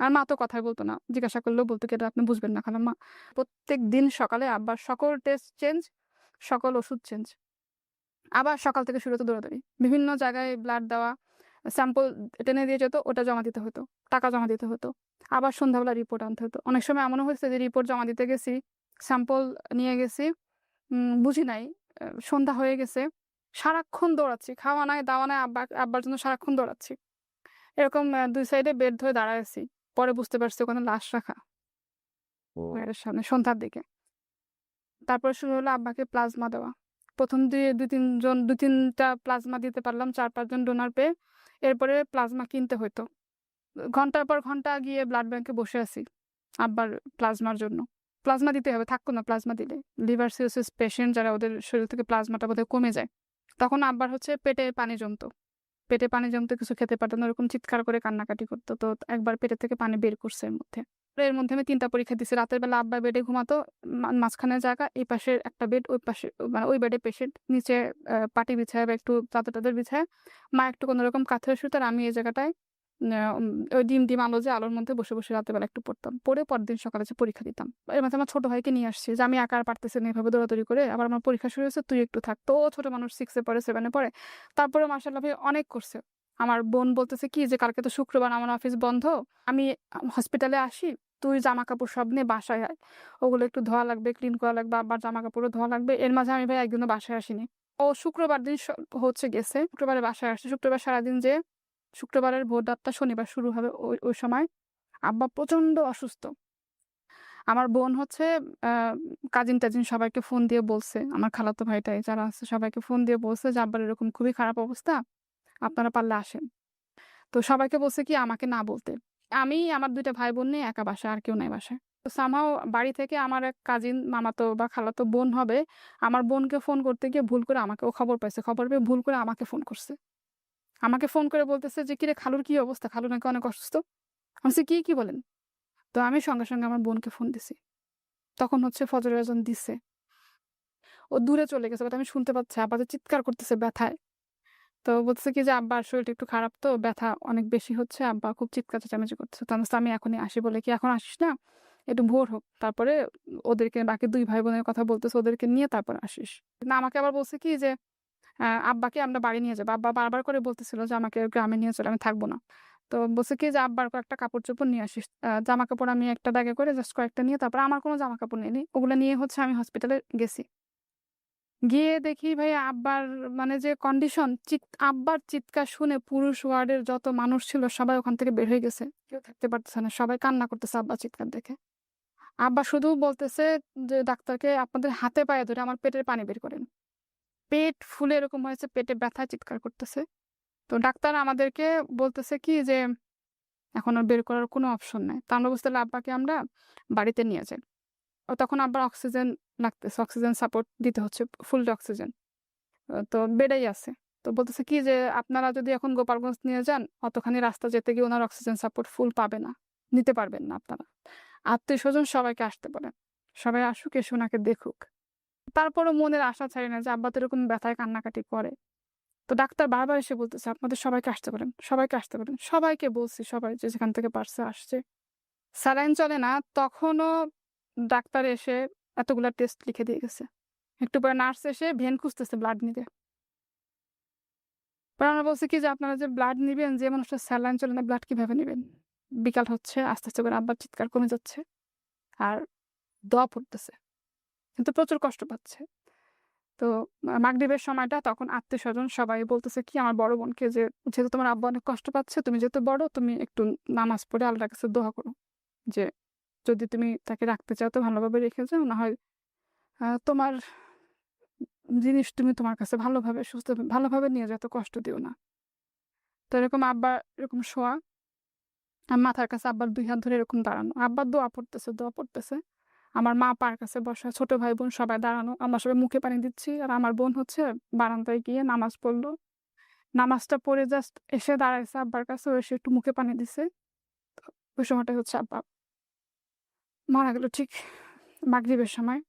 আর মা তো কথাই বলত না। জিজ্ঞাসা করলেও বলত কি, "এটা আপনি বুঝবেন না খালাম্মা।" প্রত্যেকদিন সকালে আব্বার সকল টেস্ট চেঞ্জ, সকল ওষুধ চেঞ্জ। আবার সকাল থেকে শুরু হতো দৌড়াদৌড়ি। বিভিন্ন জায়গায় ব্লাড দেওয়া, স্যাম্পল টেনে দিয়ে যেত, ওটা জমা দিতে হতো। টাকা জমা দিতে হতো। আবার সন্ধ্যাবেলা রিপোর্ট আনতে হতো। অনেক সময় এমনও হয়েছে যে রিপোর্ট জমা দিতে গেছি, স্যাম্পল নিয়ে গেছি, বুঝি নাই, সন্ধ্যা হয়ে গেছে। সারাক্ষণ দৌড়াচ্ছি। খাওয়া নাই, দাওয়া নাই, আব্বার জন্য সারাক্ষণ দৌড়াচ্ছি। এরকম ২ সাইডে বেড ধরে দাঁড়ায় আছি। পরে বুঝতে পারছি ওখানে লাশ রাখা ও। বেডের সামনে সন্ধ্যার দিকে। তারপরে শুরু হলো আব্বাকে প্লাজমা দেওয়া। ১ম ২-৩ টা প্লাজমা দিতে পারলাম, ৪-৫ জন ডোনার পেয়ে। এরপরে প্লাজমা কিনতে হইতো। ঘন্টার পর ঘন্টা গিয়ে ব্লাড ব্যাংকে বসে আছি আব্বার প্লাজমার জন্য। প্লাজমা দিতে হবে, থাকতো না প্লাজমা দিলে। লিভার সিরোসিস পেশেন্ট যারা, ওদের শরীর থেকে প্লাজমাটা বোধহয় কমে যায়। তখন আব্বার হচ্ছে পেটে পানি জমতো। পেটে পানি জমতে কিছু খেতে পারত না, ওরকম চিৎকার করে কান্নাকাটি করতো। তো একবার পেটের থেকে পানি বের করছে এর মধ্যে। এর মধ্যে আমি ৩ টা পরীক্ষা দিছি। রাতের বেলা আব্বা বেডে ঘুমাতো। মাঝখানে জায়গা, এই পাশে একটা বেড, ওই পাশে মানে ওই বেডে পেশেন্ট। নিচে পাটি বিছায় বা একটু চাদর-টাদর বিছায় মা একটু কোনরকম কাঁথরে শুতো আর আমি এই জায়গাটায় ওই ডিম আলো যে আলোর মধ্যে বসে, বসে রাতের বেলা একটু পড়তাম। পড়ে পরদিন সকালে যে পরীক্ষা দিতাম। এর মাঝে আমার ছোট ভাইকে নিয়ে আসছি যে, "আমি একা আর পারতেছি না এভাবে দৌড়াদৌড়ি করে। আবার আমার পরীক্ষা শুরু হয়েছে, তুই একটু থাক।" তো ও ছোট মানুষ 6 এ পড়ে, 7 এ পড়ে। তারপরেও মাশাআল্লাহ ভাই অনেক করছে। আমার বোন বলতেছে কি যে, "কালকে তো শুক্রবার, আমার অফিস বন্ধ। আমি হসপিটালে আসি। তুই জামাকাপড় সব নিয়ে বাসায় আয়। ওগুলো একটু ধোয়া লাগবে, ক্লিন করা লাগবে, আব্বার জামাকাপড়ও ধোয়া লাগবে।" এর মাঝে আমি ভাই একদিনও বাসায় আসিনি। ও শুক্রবার দিন হচ্ছে গেছে। শুক্রবারে বাসায় আসছে। শুক্রবার সারাদিন যেয়ে শুক্রবারের ভোর রাতটা শনিবার শুরু হবে ওই সময়। আব্বা প্রচন্ড অসুস্থ। আমার বোন হচ্ছে আ কাজিন-টাজিন সবাইকে ফোন দিয়ে বলছে, আমার খালাতো ভাই-টাই যারা আছে সবাইকে ফোন দিয়ে বলছে যে, "আব্বার এরকম খুবই খারাপ অবস্থা। আপনারা পারলে আসেন।" তো সবাইকে বলছে কি আমাকে না বলতে। আমি আমার ২ টা ভাই-বোন নিয়ে একা বাসায়, আর কেউ নাই বাসায়। তো সামহাউ বাড়ি থেকে আমার এক কাজিন, মামাতো বা খালাতো বোন হবে, আমার বোনকে ফোন করতে গিয়ে ভুল করে আমাকে, ও খবর পাইছে। খবর পেয়ে ভুল করে আমাকে ফোন করছে। আমাকে ফোন করে বলতেছে যে, "কিরে খালুর কি অবস্থা? খালু নাকি অনেক অসুস্থ।" আমি বলছি, "কি বলেন?" তো আমি সঙ্গে, সঙ্গে আমার বোনকে ফোন দিছি। তখন হচ্ছে ফজরের আজান দিছে। ও দূরে চলে গেছে। বাট আমি শুনতে পাচ্ছি আব্বা যে চিৎকার করতেছে ব্যথায়। তো বলতেছে কি যে, "আব্বার শরীরটা একটু খারাপ তো, ব্যথা অনেক বেশি হচ্ছে। আব্বা খুব চিৎকার চেঁচামেচি করতেছে।" তো আমি বলছি, "আমি এখনই আসি।" বলে কি, "এখন আসিস না? একটু ভোর হোক। তারপরে ওদেরকে বাকি 2 ভাই-বোনের কথা বলতেছে, ওদেরকে নিয়ে তারপর আসিস।" না আমাকে আবার বলছে কি যে, আব্বাকে আমরা বাড়ি নিয়ে যাবো। আব্বা বারবার করে বলতেছিল যে আমাকে গ্রামে নিয়ে চলো, আমি থাকবো না। তো বলছে কি যে, "আব্বার কয়েকটা কাপড়-চোপড় নিয়ে আসিস।" জামাকাপড় আমি একটা ব্যাগে করে জাস্ট কয়েকটা নিয়ে, তারপর আমার কোনো জামাকাপড় নেইনি। ওগুলা নিয়ে হচ্ছে আমি হসপিটালে গেছি। গিয়ে দেখি ভাই আব্বার মানে যে কন্ডিশন, আব্বার চিৎকার শুনে পুরুষ ওয়ার্ডের যত মানুষ ছিল সবাই ওখান থেকে বের হয়ে গেছে। কেউ থাকতে পারতেছে না। সবাই কান্না করতেছে আব্বার চিৎকার দেখে। আব্বা শুধু বলতেছে যে ডাক্তারকে আপনাদের হাতে পায়ে ধরে আমার পেটের পানি বের করেন। পেট ফুলে এরকম হয়েছে, পেটে ব্যথায় চিৎকার করতেছে। তো ডাক্তার আমাদেরকে বলতেছে কি যে এখন আর বের করার কোনো অপশন নাই। তো আমরা বুঝতে পারলাম আব্বাকে আমরা বাড়িতে নিয়ে যাই। তখন আব্বার অক্সিজেন লাগতেছে, অক্সিজেন সাপোর্ট দিতে হচ্ছে, ফুল অক্সিজেন। তো বেডেই আছে। তো বলতেছে কি যে আপনারা যদি এখন গোপালগঞ্জ নিয়ে যান, অতখানি রাস্তা যেতে গিয়ে ওনার অক্সিজেন সাপোর্ট ফুল পাবে না, নিতে পারবেন না আপনারা। আত্মীয়-স্বজন সবাইকে আসতে বলেন। সবাই আসুক, এসে ওনাকে দেখুক। তারপরও মনের আশা ছাড়ি না যে আব্বা তো এরকম ব্যথায় কান্নাকাটি করে। তো ডাক্তার বারবার এসে বলতেছে আপনাদের সবাইকে আসতে বলেন, সবাইকে আসতে বলেন। সবাইকে বলছি, সবাই যে যেখান থেকে পারছে আসছে। স্যালাইন চলে না, তখনও ডাক্তার এসে এতগুলা টেস্ট লিখে দিয়ে গেছে। একটু পরে নার্স এসে ভেন খুঁজতেছে ব্লাড নিতে। পরে আমরা বলছি কি যে আপনারা যে ব্লাড নিবেন, যে মানুষটা স্যালাইন চলে না, ব্লাড কিভাবে নিবেন? বিকাল হচ্ছে, আস্তে আস্তে করে আব্বার চিৎকার কমে যাচ্ছে আর দোয়া পড়তেছে, কিন্তু প্রচুর কষ্ট পাচ্ছে। তো মাগরিবের সময়টা তখন আত্মীয়-স্বজন সবাই বলতেছে কি আমার বড় বোনকে যে যেহেতু তোমার আব্বা অনেক কষ্ট পাচ্ছে, তুমি যেহেতু বড়, তুমি একটু নামাজ পড়ে আল্লাহর কাছে দোয়া করো যে যদি তুমি তাকে রাখতে চাও তো ভালোভাবে রেখে যাও, না হয় তোমার জিনিস তুমি তোমার কাছে ভালোভাবে সুস্থ ভালোভাবে নিয়ে যাও, এত কষ্ট দিও না। তো এরকম আব্বা এরকম শোয়া, আর মাথার কাছে আব্বার ২ হাত ধরে এরকম দাঁড়ানো। আব্বা দোয়া পড়তেছে, দোয়া পড়তেছে। আমার মা পার কাছে বসা, ছোট ভাই-বোন সবাই দাঁড়ানো। আমরা সবাই মুখে পানি দিচ্ছি। আর আমার বোন হচ্ছে বারান্দায় গিয়ে নামাজ পড়লো। নামাজটা পড়ে জাস্ট এসে দাঁড়াইছে আব্বার কাছে, ও এসে একটু মুখে পানি দিছে। ওই সময়টাই হচ্ছে আব্বা মারা গেল ঠিক মাগরিবের সময়।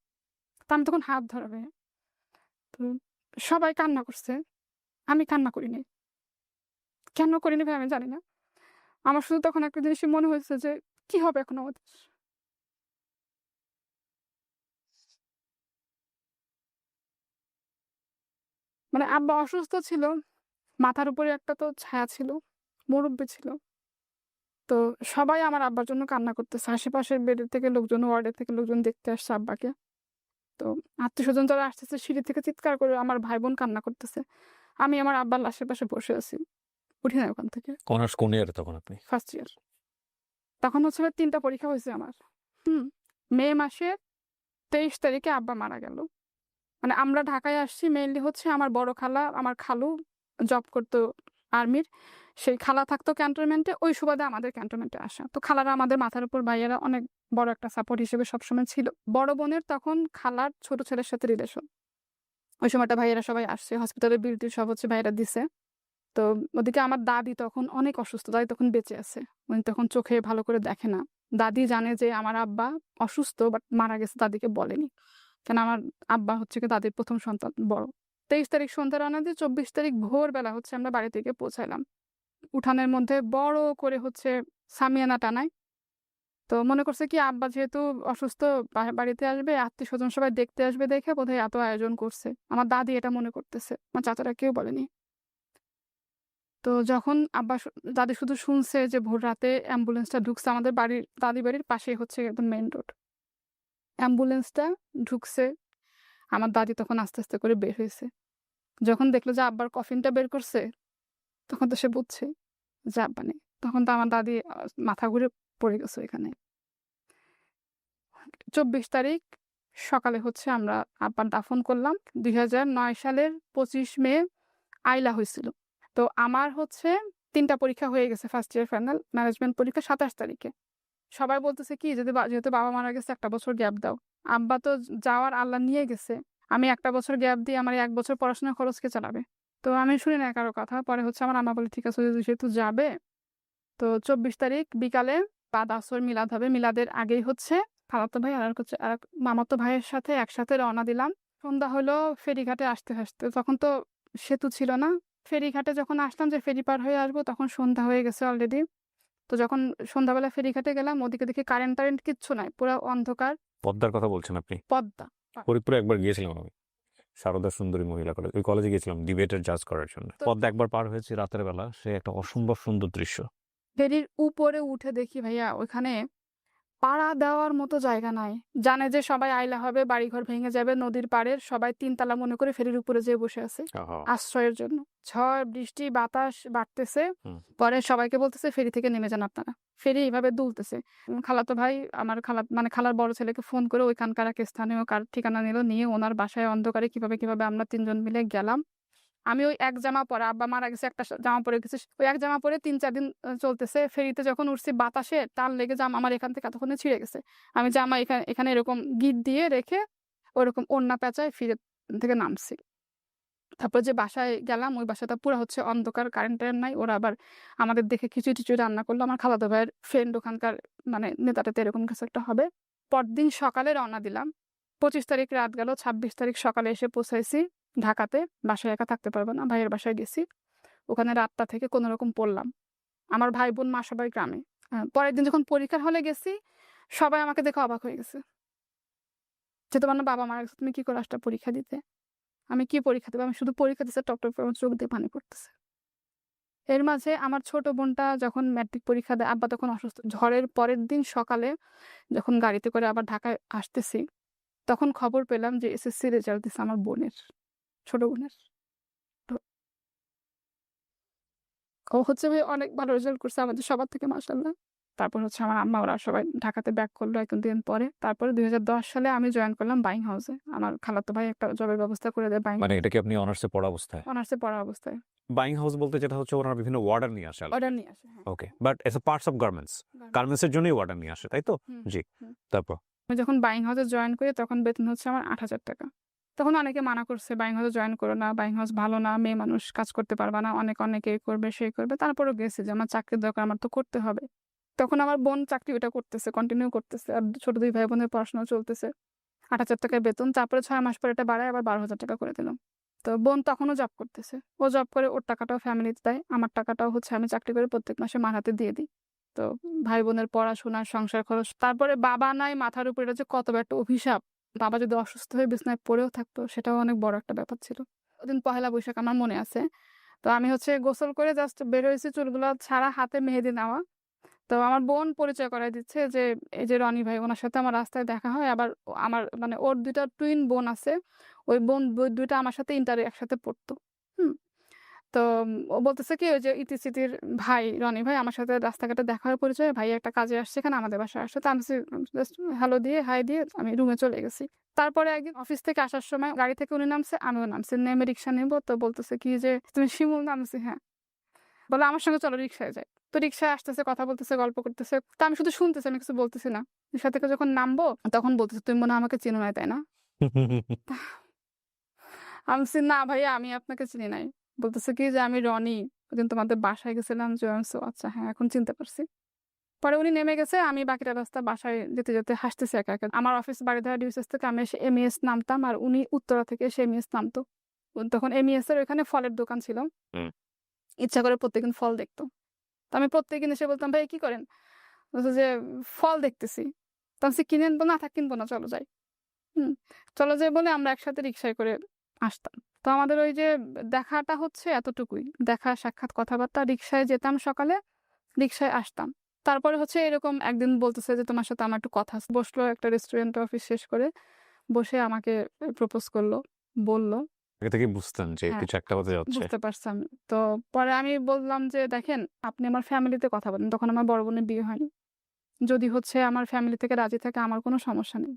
তো আমি তখন হাত ধরাবে। তো সবাই কান্না করছে। আমি কান্না করিনি। কেন করিনি ভাই আমি জানি না। আমার শুধু তখন একটা জিনিসই মনে হয়েছে যে কি হবে এখন আমাদের? মানে আব্বা অসুস্থ ছিল, মাথার উপরে একটা তো ছায়া ছিল, মুরব্বি ছিল। তো সবাই আমার আব্বার জন্য কান্না করতেছে। আশেপাশের বেডের থেকে লোকজন, ওয়ার্ডের থেকে লোকজন দেখতে আসছে আব্বাকে। তো আত্মীয়স্বজন যারা আসতেছে সিঁড়ি থেকে চিৎকার করে, আমার ভাই-বোন কান্না করতেছে। আমি আমার আব্বার লাশের পাশে বসে আছি। উঠি নাই ওখান থেকে। অনার্স কোন ইয়ারে তখন আপনি? First year. তখন হচ্ছে ৩টা পরীক্ষা হয়েছে আমার। মে মাসের ২৩ তারিখে আব্বা মারা গেল। মানে আমরা ঢাকায় আসছি মেইনলি হচ্ছে আমার বড় খালা, আমার খালু জব করতো আর্মির। সেই খালা থাকতো ক্যান্টনমেন্টে, ওই সুবাদে আমাদের ক্যান্টনমেন্টে আসা। তো খালারা আমাদের মাথার উপর, ভাইয়েরা অনেক বড় একটা সাপোর্ট হিসেবে সবসময় ছিল। বড় বোনের তখন খালার ছোট ছেলের সাথে রিলেশন। ওই সময়টা ভাইয়েরা সবাই আসছে, হসপিটালের বিল টিল সব হচ্ছে ভাইয়েরা দিছে। তো ওদিকে আমার দাদি তখন অনেক অসুস্থ, দাদি তখন বেঁচে আছে, উনি তখন চোখে ভালো করে দেখে না। দাদি জানে যে আমার আব্বা অসুস্থ, বাট মারা গেছে, দাদিকে বলেনি। কেন আমার আব্বা হচ্ছে কি দাদির প্রথম সন্তান, বড়। ২৩ তারিখ সন্ধ্যা রওনা দিয়ে ২৪ তারিখ ভোরবেলা হচ্ছে আমরা বাড়ি থেকে পৌঁছাইলাম। উঠানের মধ্যে বড় করে হচ্ছে সামিয়ানা টানায়। তো মনে করছে কি আব্বা যেহেতু অসুস্থ, বাড়িতে আসবে, আত্মীয়-স্বজন সবাই দেখতে আসবে দেখে বোধহয় এত আয়োজন করছে। আমার দাদি এটা মনে করতেছে, আমার চাচারা কেউ বলেনি। তো যখন আব্বা দাদি শুধু শুনছে যে ভোর রাতে অ্যাম্বুলেন্সটা ঢুকছে, আমাদের বাড়ির দাদি বাড়ির পাশেই হচ্ছে একদম মেইন রোড। অ্যাম্বুলেন্সটা ঢুকছে, আমার দাদি তখন আস্তে আস্তে করে বের হয়েছে। যখন দেখলো যে আব্বার কফিনটা বের করছে, তখন তো সে বুঝছে যে আব্বা নেই। তখন তো আমার দাদি মাথা ঘুরে পড়ে গেছে এখানে। ২৪ তারিখ সকালে হচ্ছে আমরা আব্বার দাফন করলাম। ২০০৯ সালের ২৫ মে আইলা হয়েছিল। তো আমার হচ্ছে ৩টা পরীক্ষা হয়ে গেছে, ফার্স্ট ইয়ার ফাইনাল ম্যানেজমেন্ট পরীক্ষা ২৭ তারিখে। সবাই বলতেছে কি যদি যেহেতু বাবা মারা গেছে ১টা বছর গ্যাপ দাও। আব্বা তো যাওয়ার আল্লাহ নিয়ে গেছে। আমি ১টা বছর গ্যাপ দিয়ে আমার ১ বছর পড়াশোনার খরচ কে চালাবে? তো আমি শুনি না কারো কথা। পরে হচ্ছে আমার আম্মা বলে ঠিক আছে যেহেতু যাবে, তো ২৪ তারিখ বিকালে বাদ আসর মিলাদ হবে। মিলাদের আগেই হচ্ছে খালাতো ভাই আর হচ্ছে আর মামাতো ভাইয়ের সাথে একসাথে রওনা দিলাম। সন্ধ্যা হলো ফেরিঘাটে আসতে আসতে। তখন তো সেতু ছিল না। ফেরিঘাটে যখন আসলাম যে ফেরি পার হয়ে আসবো, তখন সন্ধ্যা হয়ে গেছে অলরেডি। তো যখন সন্ধ্যাবেলা ফেরিঘাটে গেলাম, ওদিকে দেখি কারেন্ট কিচ্ছু নাই, পুরো অন্ধকার। পদ্মার কথা বলছেন আপনি? পদ্মা। ফরিদপুরে একবার গিয়েছিলাম আমি, সারদা সুন্দরী মহিলা কলেজ, ওই কলেজে গিয়েছিলাম ডিবেটের জাজ করার জন্য। পদ্মা একবার পার হয়েছি রাতের বেলা, সে একটা অসম্ভব সুন্দর দৃশ্য। ফেরির উপরে উঠে দেখি ভাইয়া ওইখানে পাড়া দেওয়ার মতো জায়গা নাই। জানে যে সবাই আইলা হবে, বাড়িঘর ভেঙে যাবে, নদীর পাড়ের সবাই ৩ তালা মনে করে ফেরির উপরে যেয়ে বসে আছে ওহো! আশ্রয়ের জন্য। ঝড়, বৃষ্টি, বাতাস বাড়তেছে। হুম। পরে সবাইকে বলতেছে ফেরি থেকে নেমে যান আপনারা। ফেরি এভাবে দুলতেছে। খালাতো ভাই আমার মানে খালার বড় ছেলেকে ফোন করে ওইখানকার এক স্থানীয় কার ঠিকানা নিল। নিয়ে ওনার বাসায় অন্ধকারে কিভাবে আমরা ৩ জন মিলে গেলাম। আমি ওই এক জামা পরা, আব্বা মারা গেছে, একটা জামা পরে গেছি। ওই এক জামা পরে ৩-৪ দিন চলতেছে। ফেরিতে যখন উঠছি বাতাসে টান লেগে জামা আমার এখান থেকে এতক্ষণে ছিঁড়ে গেছে। আমি জামা এখানে এরকম গিঁট দিয়ে রেখে ওরকম ওড়না পেঁচায় ফিরে থেকে নামছি। তারপর যে বাসায় গেলাম, ওই বাসাটা পুরা হচ্ছে অন্ধকার, কারেন্ট-টারেন্ট নাই। ওরা আবার আমাদের দেখে খিচুড়ি-টিচুড়ি রান্না করলো। আমার খালাতো ভাইয়ের ফ্রেন্ড ওখানকার মানে নেতা-টেতা এরকম কিছু একটা হবে। পরদিন সকালে রওনা দিলাম। ২৫ তারিখ রাত গেল, ২৬ তারিখ সকালে এসে পৌঁছাইছি ঢাকাতে। বাসায় একা থাকতে পারব না। ভাইয়ের বাসায় গেছি। ওখানে রাতটা থেকে কোনরকম পড়লাম। আমার ভাই-বোন, মা সবাই গ্রামে। পরের দিন যখন পরীক্ষার হলে গেছি, সবাই আমাকে দেখে অবাক হয়ে গেছে। যে, "তোমার না বাবা মারা গেছে, তুমি কি করে আসলা পরীক্ষা দিতে?" আমি কি পরীক্ষা দেব? আমি শুধু পরীক্ষা দিছি, টপ করে আমার চোখ দিয়ে পানি পড়তেছে। এর মাঝে আমার ছোট বোনটা যখন ম্যাট্রিক পরীক্ষা দেয়, আব্বা তখন অসুস্থ। ঝড়ের পরের দিন সকালে যখন গাড়িতে করে আবার ঢাকায় আসতেছি, তখন খবর পেলাম যে এসএসসি রেজাল্ট দিছে আমার বোনের, ছোট বোনের। তো ও হচ্ছে ভাই অনেক ভালো রেজাল্ট করছে আমাদের সবার থেকে মাশাআল্লাহ। তারপর হচ্ছে আমার আম্মা ওরা সবাই ঢাকাতে ব্যাক করলো ১ দিন পরে। তারপরে ২০১০ সালে আমি জয়েন করলাম বাইং হাউসে। আমার খালাতো ভাই একটা জবের ব্যবস্থা করে দেয় বাইং মানে এটা কি আপনি অনার্সে পড়া অবস্থায়? অনার্সে পড়া অবস্থায়। বাইং হাউস বলতে যেটা হচ্ছে ওনারা বিভিন্ন ওয়ার্ডার নিয়ে আসে আরকি। অর্ডার নিয়ে আসে। হ্যাঁ। Okay. But as a parts of garments. Garments. Garments এর জন্যই ওয়ার্ডার নিয়ে আসে, তাই তো? হুম, জি। হুম। তারপর? আমি যখন বাইং হাউসে জয়েন করি তখন বেতন হচ্ছে আমার ৳৮,০০০। তখন অনেকে মানা করছে, "বাইং হাউসে জয়েন করো না। বাইং হাউস ভালো না। মেয়ে মানুষ কাজ করতে পারবা না। অনেকে এই করবে, সেই করবে।" তারপরেও গেছি যে আমার চাকরির দরকার, আমার তো করতে হবে। তখন আমার বোন চাকরি ওটা করতেছে, কন্টিনিউ করতেছে। আর ছোট ২ ভাই বোনের পড়াশোনা চলতেছে। ৳৮,০০০ বেতন। তারপরে ৬ মাস পরে এটা বাড়ায় আবার ৳১২,০০০ করে দিল। তো বোন তখনও জব করতেছে। ও জব করে, ওর টাকাটাও ফ্যামিলিতে দেয়। আমার টাকাটাও হচ্ছে আমি চাকরি করে প্রত্যেক মাসে মার হাতে দিয়ে দিই। তো ভাই বোনের পড়াশোনা, সংসার খরচ। তারপরে বাবা নাই মাথার উপরে, এটা যে কত বড় একটা অভিশাপ। বাবা যদি অসুস্থ হয়ে বিছানায় পড়েও থাকতো, সেটাও অনেক বড় একটা ব্যাপার ছিল। ওদিন পহেলা বৈশাখ আমার মনে আছে। তো আমি হচ্ছে গোসল করে জাস্ট বের হইছি, চুলগুলা ছাড়া, হাতে মেহেদি নেওয়া। তো আমার বোন পরিচয় করায় দিচ্ছে যে, এই যে রনি ভাই, উনার সাথে আমার রাস্তায় দেখা হয়। আবার আমার মানে ওর ২ টা টুইন বোন আছে। ওই বোন ২ টা আমার সাথে ইন্টারে একসাথে পড়তো। হুম? তো ও বলতেছে কি, ওই যে ইতি-সিতির ভাই রনি ভাই আমার সাথে রাস্তাঘাটে দেখা হয় পরিচয়। ভাই একটা কাজে আসছে এখানে, আমাদের বাসায় আসছে। তো আমি জাস্ট হ্যালো দিয়ে, হাই দিয়ে আমি রুমে চলে গেছি। তারপরে একদিন অফিস থেকে আসার সময় গাড়ি থেকে উনি নামছে, আমিও নামছি। নেমে রিক্সা নিবো। তো বলতেছে কি যে, "তুমি শিমুল না?" আমি বলছি, "হ্যাঁ।" বলে, "আমার সঙ্গে চলো, রিক্সায় যাই।" তো রিক্সায় আসতেছে, কথা বলতেছে, গল্প করতেছে। তো আমি শুধু শুনতেছি, আমি কিছু বলতেছি না। রিক্সা থেকে যখন নামবো তখন বলতেছে, "তুমি মনে হয় আমাকে চিনো নাই, তাই না?" আমি বলছি, "না ভাইয়া, আমি আপনাকে চিনি নাই।" বলতেছে কি যে, "আমি রনি। ওইদিন তোমাদের বাসায় গেছিলাম যে।" আমি বলছি, "ও আচ্ছা, হ্যাঁ, এখন চিনতে পারছি।" পরে উনি নেমে গেছে। আমি বাকিটা রাস্তা বাসায় যেতে হাসতেছি একা। আমার অফিস বারিধারা ডিউসেস থেকে আমি এসে এমইএস নামতাম আর উনি উত্তরা থেকে এসে এমইএস নামতো। তখন এমইএস এর ওখানে ফলের দোকান ছিল। হুম। ইচ্ছা করে প্রত্যেকদিন ফল দেখতো। তো আমি প্রত্যেকদিন এসে বলতাম, "ভাই কি করেন?" বলছে যে, "ফল দেখতেছি।" তো আমি বলছি, "কিনেন?" না থাক, কিনবো না, চলো যাই। হুম। চলো যাই বলে আমরা একসাথে রিক্সায় করে আসতাম। তো আমাদের ওই যে দেখাটা হচ্ছে এতটুকুই। দেখা, সাক্ষাৎ, কথাবার্তা। রিক্সায় যেতাম সকালে, রিক্সায় আসতাম। তারপরে হচ্ছে এরকম একদিন বলতেছে যে, "তোমার সাথে আমার একটু কথা আছে।" বসলো একটা রেস্টুরেন্টে অফিস শেষ করে। বসে আমাকে প্রপোজ করলো, বলল। আগে থেকেই বুঝতেন যে হ্যাঁ, কিছু একটা হতে যাচ্ছে। বুঝতে পারছি। তো পরে আমি বললাম যে, "দেখেন, আপনি আমার ফ্যামিলিতে কথা বলেন।" তখন আমার বড় বোনের বিয়ে হয়নি। "যদি হচ্ছে আমার ফ্যামিলি থেকে রাজি থাকে, আমার কোনো সমস্যা নেই।"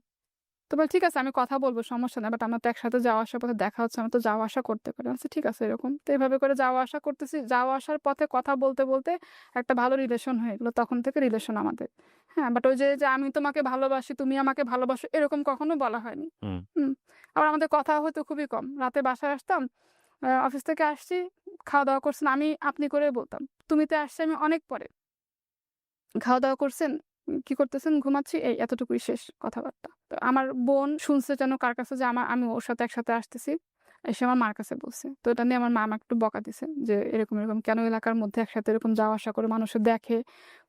তো বলে, "ঠিক আছে, আমি কথা বলব, সমস্যা নাই। বাট আমরা তো একসাথে যাওয়া আসার পথে দেখা হচ্ছে, আমরা তো যাওয়া আসা করতে পারি।" আমি বলছি, "ঠিক আছে, এরকম।" তো এভাবে করে যাওয়া আসা করতেছি। যাওয়া আসার পথে কথা বলতে একটা ভালো রিলেশন হয়ে গেল। তখন থেকে রিলেশন আমাদের। হ্যাঁ, বাট ওই যে আমি তোমাকে ভালোবাসি, তুমি আমাকে ভালোবাসো, এরকম কখনো বলা হয়নি। হুম। হুম। আবার আমাদের কথা হয়তো খুবই কম। রাতে বাসায় আসতাম। অফিস থেকে আসছি, খাওয়া-দাওয়া করছেন, আমি আপনি করে বলতাম। তুমিতে আসছি আমি অনেক পরে। খাওয়া-দাওয়া করছেন? কি করতেছেন? ঘুমাচ্ছি। এই এতটুকুই শেষ কথাবার্তা। তো আমার বোন শুনছে যেন কার কাছে যে আমি ওর সাথে একসাথে আসতেছি। এসে আমার মার কাছে বলছে। তো এটা নিয়ে আমার মা আমাকে একটু বকা দিছে যে, "এরকম কেন এলাকার মধ্যে একসাথে এরকম যাওয়া আসা করে মানুষে দেখে,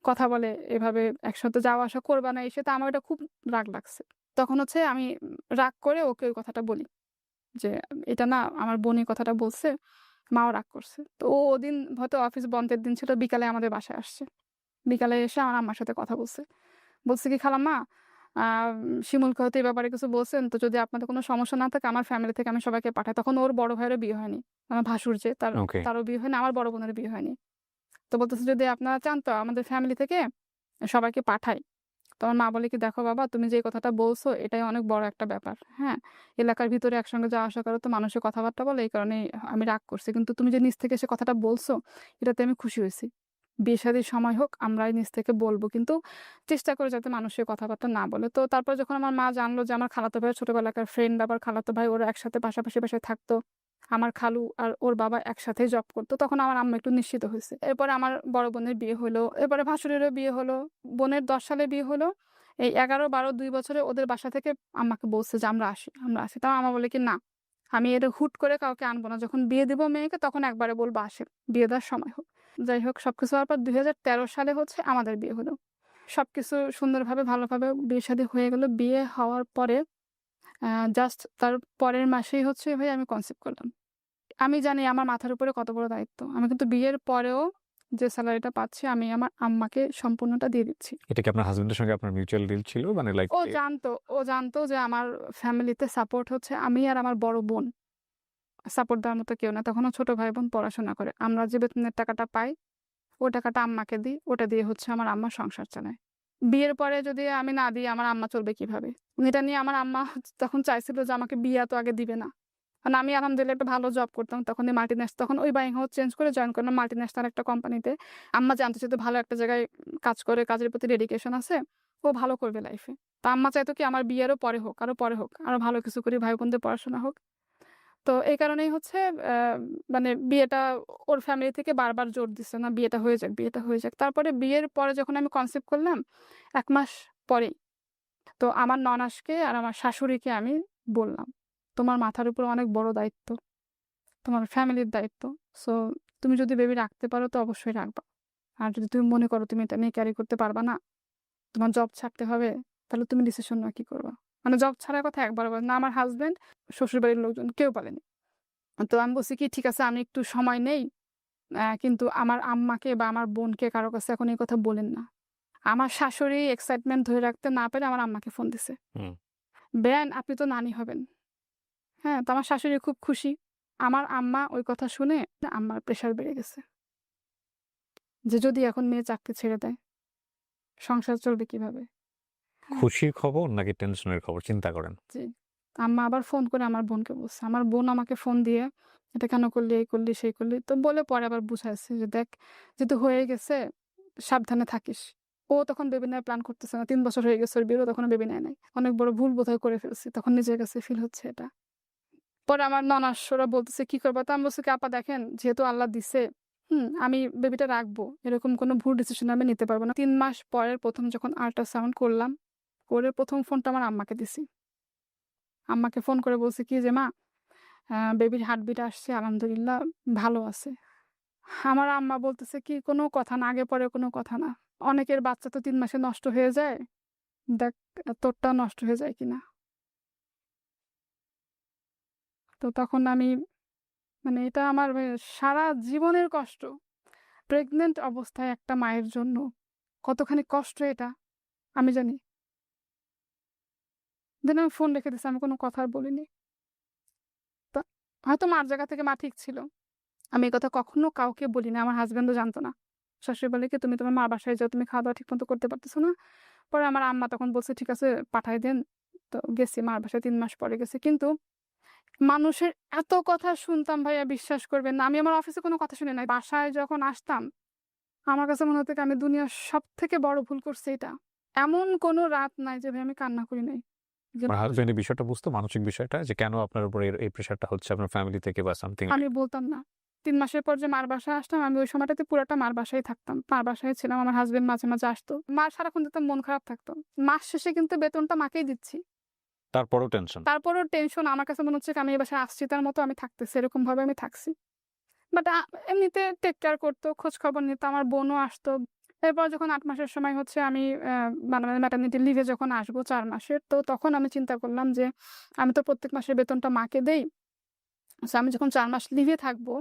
কথা বলে, এভাবে একসাথে যাওয়া আসা করবা না।" এসে তো আমার এটা খুব রাগ লাগছে। তখন হচ্ছে আমি রাগ করে ওকে ওই কথাটা বলি যে, "এটা না আমার বোন এই কথাটা বলছে।" মাও রাগ করছে। তো ও ওদিন হয়তো অফিস বন্ধের দিন ছিল, বিকালে আমাদের বাসায় আসছে। বিকালে এসে আমার আম্মার সাথে কথা বলছে। বলছে কি, "খালাম্মা, শিমুলকে হয়তো এই ব্যাপারে কিছু বলছেন। তো যদি আপনাদের কোনো সমস্যা না থাকে আমার ফ্যামিলি থেকে আমি সবাইকে পাঠাই।" তখন ওর বড় ভাইয়েরও বিয়ে হয়নি। আমার ভাসুর যে ওকে। তারও বিয়ে হয়নি, আমার বড় বোনেরও বিয়ে হয়নি। তো বলতেছে, "যদি আপনারা চান তো আমাদের ফ্যামিলি থেকে সবাইকে পাঠাই।" তো আমার মা বলে কি, "দেখো বাবা, তুমি যে কথাটা বলছো এটাই অনেক বড় একটা ব্যাপার। হ্যাঁ? এলাকার ভিতরে একসঙ্গে যাওয়া আসা করো তো মানুষের কথাবার্তা বলে, এই কারণেই আমি রাগ করছি। কিন্তু তুমি যে নিজ থেকে এসে কথাটা বলছো এটাতে আমি খুশি হইছি। বিয়ে-শাদীর সময় হোক আমরাই নিজ থেকে বলব। কিন্তু চেষ্টা করে যাতে মানুষের কথাবার্তা না বলে।" তো তারপর যখন আমার মা জানলো যে আমার খালাতো ভাইয়ের ছোটবেলাকার ফ্রেন্ড, আবার খালাতো ভাই ওরা একসাথে পাশাপাশি বাসায় থাকতো। আমার খালু আর ওর বাবা একসাথেই জব করতো। তখন আমার আম্মা একটু নিশ্চিত হইছে। এরপরে আমার বড় বোনের বিয়ে হলো। এরপরে ভাসুরেরও বিয়ে হলো। বোনের ১০ সালে বিয়ে হলো। এই ১১, ১২, ২ বছরে ওদের বাসা থেকে আম্মাকে বলছে যে, "আমরা আসি, আমরা আসি।" তাও আম্মা বলে কি, "না, আমি এটা হুট করে কাউকে আনবো না। যখন বিয়ে দিব মেয়েকে তখন একবারে বলবো আসেন। বিয়ে দেওয়ার সময় হোক।" যাই হোক সবকিছু হওয়ার পর ২০১৩ সালে হচ্ছে আমাদের বিয়ে হলো। সবকিছু সুন্দরভাবে ভালোভাবে বিয়ে-শাদী হয়ে গেল। বিয়ে হওয়ার পরে আ জাস্ট তার পরের মাসেই হচ্ছে ভাই আমি কনসিভ করলাম। আমি জানি আমার মাথার উপরে কত বড় দায়িত্ব। আমি কিন্তু বিয়ের পরেও যে সেলারিটা পাচ্ছি আমি আমার আম্মাকে সম্পূর্ণটা দিয়ে দিচ্ছি। এটা কি আপনার হাসব্যান্ডের সঙ্গে আপনার মিউচুয়াল ডিল ছিল? মানে লাইক ও জানতো যে আমার ফ্যামিলিতে সাপোর্ট হচ্ছে আমি আর আমার বড় বোন। সাপোর্ট দেওয়ার মতো কেউ না। তখনও ছোট ভাই-বোন পড়াশোনা করে। আমরা যে বেতনের টাকাটা পাই, ওই টাকাটা আম্মাকে দিই। ওটা দিয়ে হচ্ছে আমার আম্মা সংসার চালায়। বিয়ের পরে যদি আমি না দিই আমার আম্মা চলবে কিভাবে? এটা নিয়ে আমার আম্মা তখন চাইছিল যে আমাকে বিয়া তো আগে দিবে না। কারণ আমি আলহামদুলিল্লাহ একটা ভালো জব করতাম। তখন ওই বাইং হাউস চেঞ্জ করে জয়েন করলাম মাল্টিন্যাশনাল একটা কোম্পানিতে। আম্মা জানতো যেহেতু ভালো একটা জায়গায় কাজ করে, কাজের প্রতি ডেডিকেশন আছে, ও ভালো করবে লাইফে। তো আম্মা চাইতো কি আমার বিয়েরও পরে হোক, আরো পরে হোক। আরো ভালো কিছু করি, ভাই-বোনদের পড়াশোনা হোক। তো এই কারণেই হচ্ছে অ্যা মানে বিয়েটা ওর ফ্যামিলি থেকে বারবার জোর দিছে, "না বিয়েটা হয়ে যাক, বিয়েটা হয়ে যাক।" তারপরে বিয়ের পরে যখন আমি কনসিভ করলাম ১ মাস পরেই তো আমার ননাসকে আর আমার শাশুড়িকে আমি বললাম, "তোমার মাথার উপর অনেক বড় দায়িত্ব। তোমার ফ্যামিলির দায়িত্ব। সো তুমি যদি বেবি রাখতে পারো তো অবশ্যই রাখবা। আর যদি তুমি মনে করো তুমি এটা নিয়ে ক্যারি করতে পারবা না, তোমার জব ছাড়তে হবে, তাহলে তুমি ডিসিশন নেওয়া কি করবা?" মানে জব ছাড়ার কথা একবারও বলে না আমার হাসব্যান্ড, শ্বশুরবাড়ির লোকজন কেউ বলেনি। তো আমি বলছি কি, "ঠিক আছে আমি একটু সময় নেই। কিন্তু আমার আম্মাকে বা আমার বোনকে কারো কাছে এখন এই কথা বলেন না।" আমার শাশুড়ি এক্সাইটমেন্ট ধরে রাখতে না পেরে আমার আম্মাকে ফোন দিছে। হুম। "বেয়ান আপনি তো নানি হবেন।" হ্যাঁ? তো আমার শাশুড়ি খুব খুশি। আমার আম্মা ওই কথা শুনে আম্মার প্রেশার বেড়ে গেছে। যে যদি এখন মেয়ে চাকরি ছেড়ে দেয়, সংসার চলবে কিভাবে? হ্যাঁ? খুশির খবর নাকি টেনশনের খবর চিন্তা করেন। জি। আম্মা আবার ফোন করে আমার বোনকে বলছে। আমার বোন আমাকে ফোন দিয়ে, "এটা কেন করলি? এই করলি, সেই করলি।" তো বলে পরে আবার বুঝাইছে যে, "দেখ যেহেতু হয়ে গেছে সাবধানে থাকিস।" ও তখন বেবি নেওয়ার প্ল্যান করতেছে না। ৩ বছর হয়ে গেছে ওর বিয়েরও তখনো বেবি নেয় নাই। অনেক বড় ভুল বোধহয় করে ফেলছি। তখন নিজের কাছে ফিল হচ্ছে এটা। পরে আমার ননাস ওরা বলতেছে, "কি করবা?" তো আমি বলছি কি, "আপা দেখেন যেহেতু আল্লাহ দিছে, আমি বেবিটা রাখবো। এরকম কোনো ভুল ডিসিশন আমি নিতে পারব না।" ৩ মাস পরে ১ম যখন আল্ট্রাসাউন্ড করলাম, করে ১ম ফোনটা আমার আম্মাকে দিছি। আম্মাকে ফোন করে বলছি কি যে, "মা, বেবির হার্টবিট আসছে আলহামদুলিল্লাহ ভালো আছে।" আমার আম্মা বলতেছে কি, "কোনো কথা না, আগে পরে কোনো কথা না। অনেকের বাচ্চা তো ৩ মাসে নষ্ট হয়ে যায়। দেখ তোরটাও নষ্ট হয়ে যায় কিনা।" তো তখন আমি মানে এটা আমার সারা জীবনের কষ্ট। প্রেগন্যান্ট অবস্থায় একটা মায়ের জন্য কতখানি কষ্ট এটা আমি জানি। দেন আমি ফোন রেখে দিছি। আমি কোনো কথা আর বলিনি। তো হয়তো মার জায়গা থেকে মা ঠিক ছিল। আমি এ কথা কখনো কাউকে বলিনি। আমার হাসব্যান্ডও জানতো না। শাশুড়ি বলে কি, "তুমি তোমার মার বাসায় যাও। তুমি খাওয়া-দাওয়া ঠিকমতো করতে পারতেছ না।" পরে আমার আম্মা তখন বলছে, "ঠিক আছে পাঠায় দেন।" তো গেছি মার বাসায় ৩ মাস পরে গেছি। কিন্তু মানুষের এত কথা শুনতাম ভাইয়া বিশ্বাস করবেন না। আমি আমার অফিসে কোনো কথা শুনি নাই। বাসায় যখন আসতাম আমার কাছে মনে হতো কি আমি দুনিয়ার সবথেকে বড় ভুল করছি এটা। এমন কোনো রাত নাই যে ভাই আমি কান্না করি নাই। যে আপনার হাসব্যান্ড এই বিষয়টা বুঝতো মানসিক বিষয়টা যে কেন আপনার উপর এই প্রেশারটা হচ্ছে আপনার ফ্যামিলি থেকে বা সামথিং আমি বলতাম না। ৩ মাসের পর যে মার বাসায় আসতাম আমি ওই সময়টাতে পুরাটা মার বাসায় থাকতাম। মার বাসায় ছিলাম। আমার হাসব্যান্ড মাঝে, মাঝে আসতো। মার সারাক্ষণ দেখতাম মন খারাপ থাকতো। মাস শেষে কিন্তু বেতনটা মাকেই দিচ্ছি। তারপরেও টেনশন। তারপরেও টেনশন আমার কাছে মনে হচ্ছে কি আমি এই বাসায় আশ্রিতার মতো আমি থাকতেছি। এরকমভাবে আমি থাকছি। বাট এমনিতে টেক কেয়ার করতো, খোঁজ খবর নিত। আমার বোনও আসতো। এরপর যখন ৮ মাসের সময় হচ্ছে আমি মানে ম্যাটারনিটি লিভে যখন আসবো ৪ মাসের, তো তখন আমি চিন্তা করলাম যে আমি তো প্রত্যেক মাসের বেতনটা মাকে দেই। সো আমি যখন ৪ মাস লিভে থাকবো,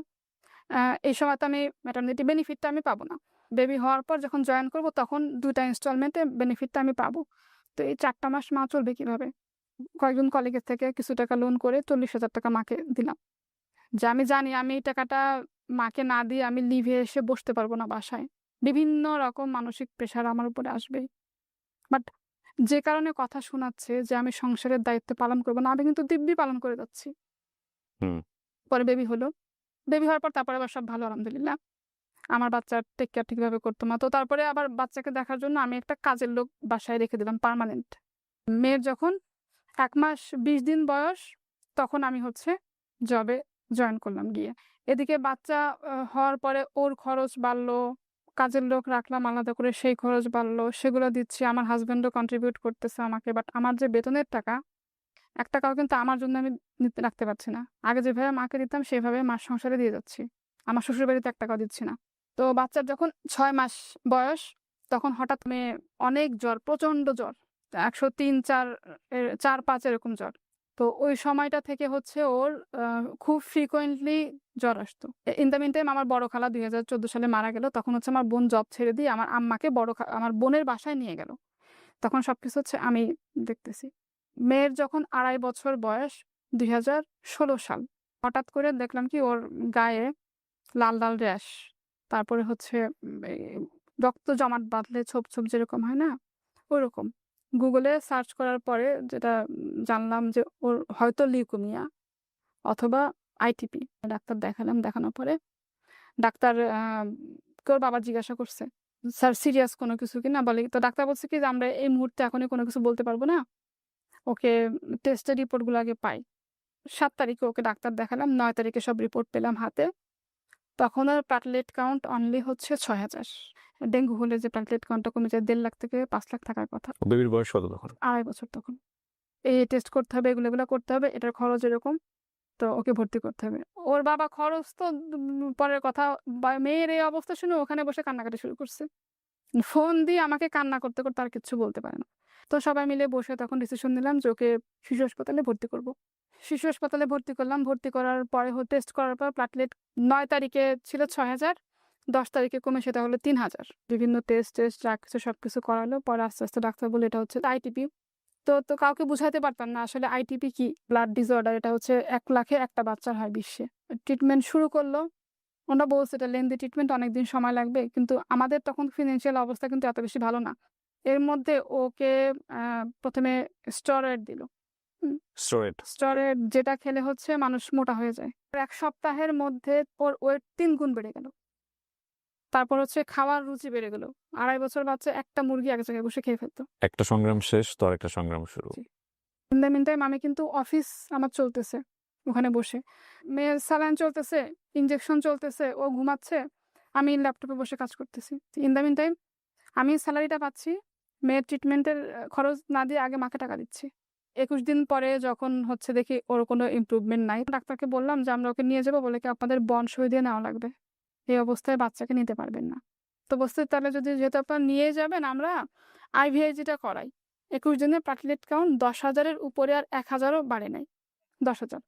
আ এই সময় তো আমি ম্যাটারনিটি বেনিফিটটা আমি পাবো না। বেবি হওয়ার পর যখন জয়েন করব তখন ২ টা ইনস্টলমেন্টে বেনিফিটটা আমি পাবো। তো এই ৪ টা মাস মা চলবে কিভাবে? কয়েকজন কলিগের থেকে কিছু টাকা লোন করে ৳৪০,০০০ মাকে দিলাম। যে আমি জানি আমি এই টাকাটা মাকে না দিয়ে আমি লিভে এসে বসতে পারব না বাসায়। বিভিন্ন রকম মানসিক প্রেশার আমার উপরে আসবেই। বাট যে কারণে কথা শোনাচ্ছে যে আমি সংসারের দায়িত্ব পালন করব না, আমি কিন্তু দিব্যি পালন করে যাচ্ছি। হুম। পরে বেবি হলো। বেবি হওয়ার পর তারপরে আবার সব ভালো আলহামদুলিল্লাহ। আমার বাচ্চার টেক কেয়ার ঠিকভাবে করতো মা। তো তারপরে আবার বাচ্চাকে দেখার জন্য আমি একটা কাজের লোক বাসায় রেখে দিলাম পার্মানেন্ট। মেয়ের যখন ১ মাস ২০ দিন বয়স তখন আমি হচ্ছে জবে জয়েন করলাম গিয়ে। এদিকে বাচ্চা হওয়ার পরে ওর খরচ বাড়লো। কাজের লোক রাখলাম আলাদা করে সেই খরচ বাড়লো। সেগুলো দিচ্ছি। আমার হাসব্যান্ডও কন্ট্রিবিউট করতেছে আমাকে। বাট আমার যে বেতনের টাকা, ৳১ কিন্তু আমার জন্য আমি রাখতে পারছি না। আগে যেভাবে মাকে দিতাম সেভাবে মার সংসারে দিয়ে যাচ্ছি। আমার শ্বশুরবাড়িতে ৳১ দিচ্ছি না। তো বাচ্চার যখন ৬ মাস বয়স তখন হঠাৎ মেয়ে অনেক জ্বর, প্রচণ্ড জ্বর। ১০৩, ৪ ৪-৫ এরকম জ্বর। তো ওই সময়টা থেকে হচ্ছে ওর খুব ফ্রিকোয়েন্টলি জ্বর আসতো। ইন দ্য মিনটাইম আমার বড় খালা ২০১৪ সালে মারা গেল। তখন হচ্ছে আমার বোন জব ছেড়ে দিয়ে আমার আম্মাকে আমার বোনের বাসায় নিয়ে গেল। তখন সবকিছু হচ্ছে আমি দেখতেছি। মেয়ের যখন ২.৫ বছর বয়স ২০১৬ সাল। হঠাৎ করে দেখলাম কি ওর গায়ে লাল, লাল র‍্যাশ। তারপরে হচ্ছে এই রক্ত জমাট বাঁধলে ছোপ, ছোপ যেরকম হয় না? ওরকম। গুগলে সার্চ করার পরে যেটা জানলাম যে ওর হয়তো লিউকেমিয়া অথবা আইটিপি। ডাক্তার দেখালাম। দেখানোর পরে ডাক্তার কে ওর বাবা জিজ্ঞাসা করছে, "স্যার সিরিয়াস কোনো কিছু কিনা?" বলে তো ডাক্তার বলছে কি যে, "আমরা এই মুহূর্তে এখনই কোনো কিছু বলতে পারব না। ওকে টেস্টের রিপোর্টগুলো আগে পাই।" ৭ তারিখে ওকে ডাক্তার দেখালাম। ৯ তারিখে সব রিপোর্ট পেলাম হাতে। তখন ওর প্লাটলেট কাউন্ট অনলি হচ্ছে ৬,০০০। ডেঙ্গু হলে যে প্লাটলেট কাউন্টটা কমে যায় ১.৫ লাখ থেকে ৫ লাখ থাকার কথা। বেবির বয়স কত তখন? ২.৫ বছর তখন। এই টেস্ট করতে হবে, এগুলো করতে হবে। এটার খরচ এরকম। তো ওকে ভর্তি করতে হবে। ওর বাবা খরচ তো পরের কথা। মেয়ের এই অবস্থা শুনে ওখানে বসে কান্নাকাটি শুরু করছে। ফোন দিয়ে আমাকে কান্না করতে, করতে আর কিচ্ছু বলতে পারে না। তো সবাই মিলে বসে তখন ডিসিশন নিলাম যে ওকে শিশু হাসপাতালে ভর্তি করব। শিশু হাসপাতালে ভর্তি করলাম। ভর্তি করার পরে টেস্ট করার পর প্লাটলেট ৯ তারিখে ছিল ৬,০০০, ১০ তারিখে কমে সেটা হলো ৩,০০০। বিভিন্ন টেস্ট যা কিছু সবকিছু করালো। পরে আস্তে, আস্তে ডাক্তার বলল এটা হচ্ছে আইটিপি। তো কাউকে বুঝাইতে পারতাম না আসলে আইটিপি কি? Blood disorder. এটা হচ্ছে ১ লাখে একটা বাচ্চার হয় বিশ্বে। ট্রিটমেন্ট শুরু করলো। ওনারা বলছে এটা লেন্দি ট্রিটমেন্ট, অনেকদিন সময় লাগবে। কিন্তু আমাদের তখন ফিন্যান্সিয়াল অবস্থা কিন্তু এত বেশি ভালো না। এর মধ্যে ওকে ১ম এ স্টেরয়েড দিল। স্টেরয়েড। স্টেরয়েড যেটা খেলে হচ্ছে মানুষ মোটা হয়ে যায়। ১ সপ্তাহের মধ্যে ওর ওয়েট ৩ গুণ বেড়ে গেল। তারপর হচ্ছে খাওয়ার রুচি বেড়ে গেল। ২.৫ বছর বাচ্চা একটা মুরগি এক জায়গায় বসে খেয়ে ফেলত। একটা সংগ্রাম শেষ, তো আরেকটা সংগ্রাম শুরু। জি। ইন দ্য মিনটাইম আমি কিন্তু অফিস আমার চলতেছে ওখানে বসে। মেয়ের স্যালাইন চলতেছে, ইনজেকশন চলতেছে, ও ঘুমাচ্ছে। আমি ল্যাপটপে বসে কাজ করতেছি। ইন দ্য মিনটাইম আমি স্যালারিটা পাচ্ছি। মেয়ের ট্রিটমেন্টের খরচ না দিয়ে আগে মাকে টাকা দিচ্ছি। ২১ দিন পরে যখন হচ্ছে দেখি ওর কোনো ইমপ্রুভমেন্ট নাই। ডাক্তারকে বললাম যে আমরা ওকে নিয়ে যাবো। বলে কি আপনাদের বন্ড সই দিয়ে নেওয়া লাগবে। এই অবস্থায় বাচ্চাকে নিতে পারবেন না। তো বলছে তাহলে যেহেতু আপনারা নিয়ে যাবেন আমরা আইভিআইজিটা করাই। ২১ দিনে প্লাটলেট কাউন্ট ১০,০০০ এর উপরে আর ১,০০০ ও বাড়ে নাই। ১০,০০০।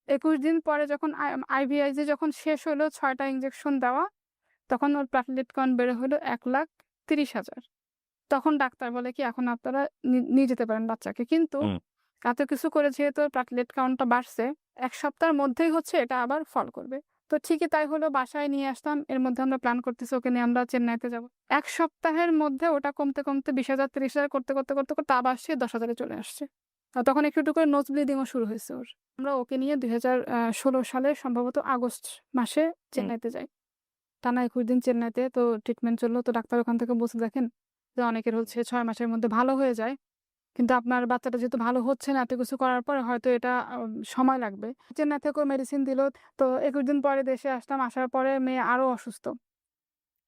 ২১ দিন পরে যখন আইভিআইজি যখন শেষ হলো ৬ টা ইনজেকশন দেওয়া, তখন ওর প্লাটলেট কাউন্ট বেড়ে হলো ১,৩০,০০০। তখন ডাক্তার বলে কি এখন আপনারা নিয়ে যেতে পারেন বাচ্চাকে। কিন্তু এত কিছু করে যেহেতু ওর প্লাটলেট কাউন্টটা বাড়ছে, ১ সপ্তাহের মধ্যেই হচ্ছে এটা আবার ফল করবে। তো ঠিকই তাই হলো, বাসায় নিয়ে আসলাম। এর মধ্যে আমরা প্ল্যান করতেছি ওকে নিয়ে আমরা চেন্নাইতে যাব। ১ সপ্তাহের মধ্যে ওটা কমতে, কমতে ২০,০০০, ৩০,০০০ করতে, করতে, করতে, করতে আবার সে ১০,০০০ এ চলে আসছে। আর তখন একটু, একটু করে নোজ ব্লিডিংও শুরু হয়েছে ওর। আমরা ওকে নিয়ে ২০১৬ সালের সম্ভবত আগস্ট মাসে চেন্নাইতে যাই। টানা ২১ দিন চেন্নাইতে তো ট্রিটমেন্ট চললো। তো ডাক্তার ওখান থেকে বলছে দেখেন যে অনেকের হচ্ছে ৬ মাসের মধ্যে ভালো হয়ে যায়। কিন্তু আপনার বাচ্চাটা যেহেতু ভালো হচ্ছে না, এত কিছু করার পরে হয়তো এটা সময় লাগবে। চেন্নাই থেকেও মেডিসিন দিল। তো ২১ দিন পরে দেশে আসলাম। আসার পরে মেয়ে আরো অসুস্থ।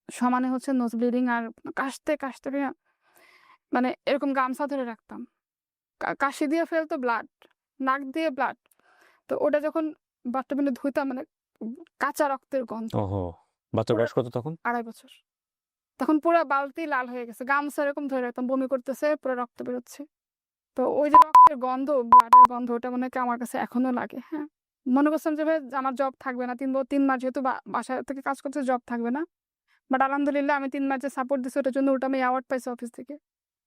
সমানে হচ্ছে নোজ ব্লিডিং আর কাশতে, কাশতে মানে এরকম গামছা ধরে রাখতাম। কাশি দিয়ে ফেলতো ব্লাড, নাক দিয়ে ব্লাড। তো ওটা যখন বাথরুমে ধুইতাম মানে কাঁচা রক্তের গন্ধ। ওহো! বাচ্চার বয়স কত তখন? ২.৫ বছর। তখন পুরা বালতি লাল হয়ে গেছে। গামছা এরকম ধরে রাখতাম, বমি করতেছে, পুরা রক্ত বেরোচ্ছে। তো ওই যে রক্তের গন্ধ, ব্লাডের গন্ধ, ওটা মনে হয় আমার কাছে এখনো লাগে। হ্যাঁ, মনে করছিলাম যে ভাই আমার জব থাকবে না। ৩ মাস যেহেতু বাসা থেকে কাজ করতে জব থাকবে না। বাট আলহামদুলিল্লাহ আমি 3 মাস যে সাপোর্ট দিছি ওটার জন্য আমি অ্যাওয়ার্ড পাইছি অফিস থেকে।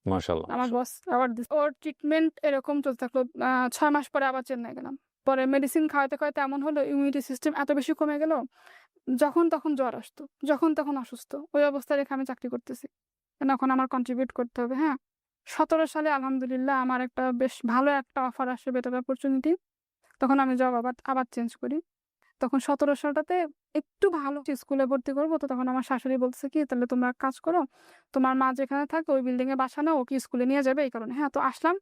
মাশাআল্লাহ, আমার বস অ্যাওয়ার্ড দিছে। ওর ট্রিটমেন্ট এরকম চলতে থাকলো। 6 মাস পরে আবার চেন্নাই গেলাম। পরে মেডিসিন খাওয়াতে এমন হলো ইমিউনিটি সিস্টেম এত বেশি কমে গেল, যখন তখন জ্বর আসতো, যখন তখন অসুস্থ। ওই অবস্থায় রেখে আমি চাকরি করতেছি। কারণ এখন আমার কন্ট্রিবিউট করতে হবে, হ্যাঁ? 17 সালে আলহামদুলিল্লাহ আমার একটা বেশ ভালো একটা অফার আসে, বেটার অপরচুনিটি। তখন আমি জব আবার চেঞ্জ করি। তখন 17 সালটাতে একটু ভালো স্কুলে ভর্তি করব। তো তখন আমার শাশুড়ি বলতেছে কি, "তাহলে তোমরা এক কাজ করো। তোমার মা যেখানে থাকে ওই বিল্ডিং এ বাসা নাও, ওকে স্কুলে নিয়ে যাবে।" এই কারণে। হ্যাঁ, তো আসলাম,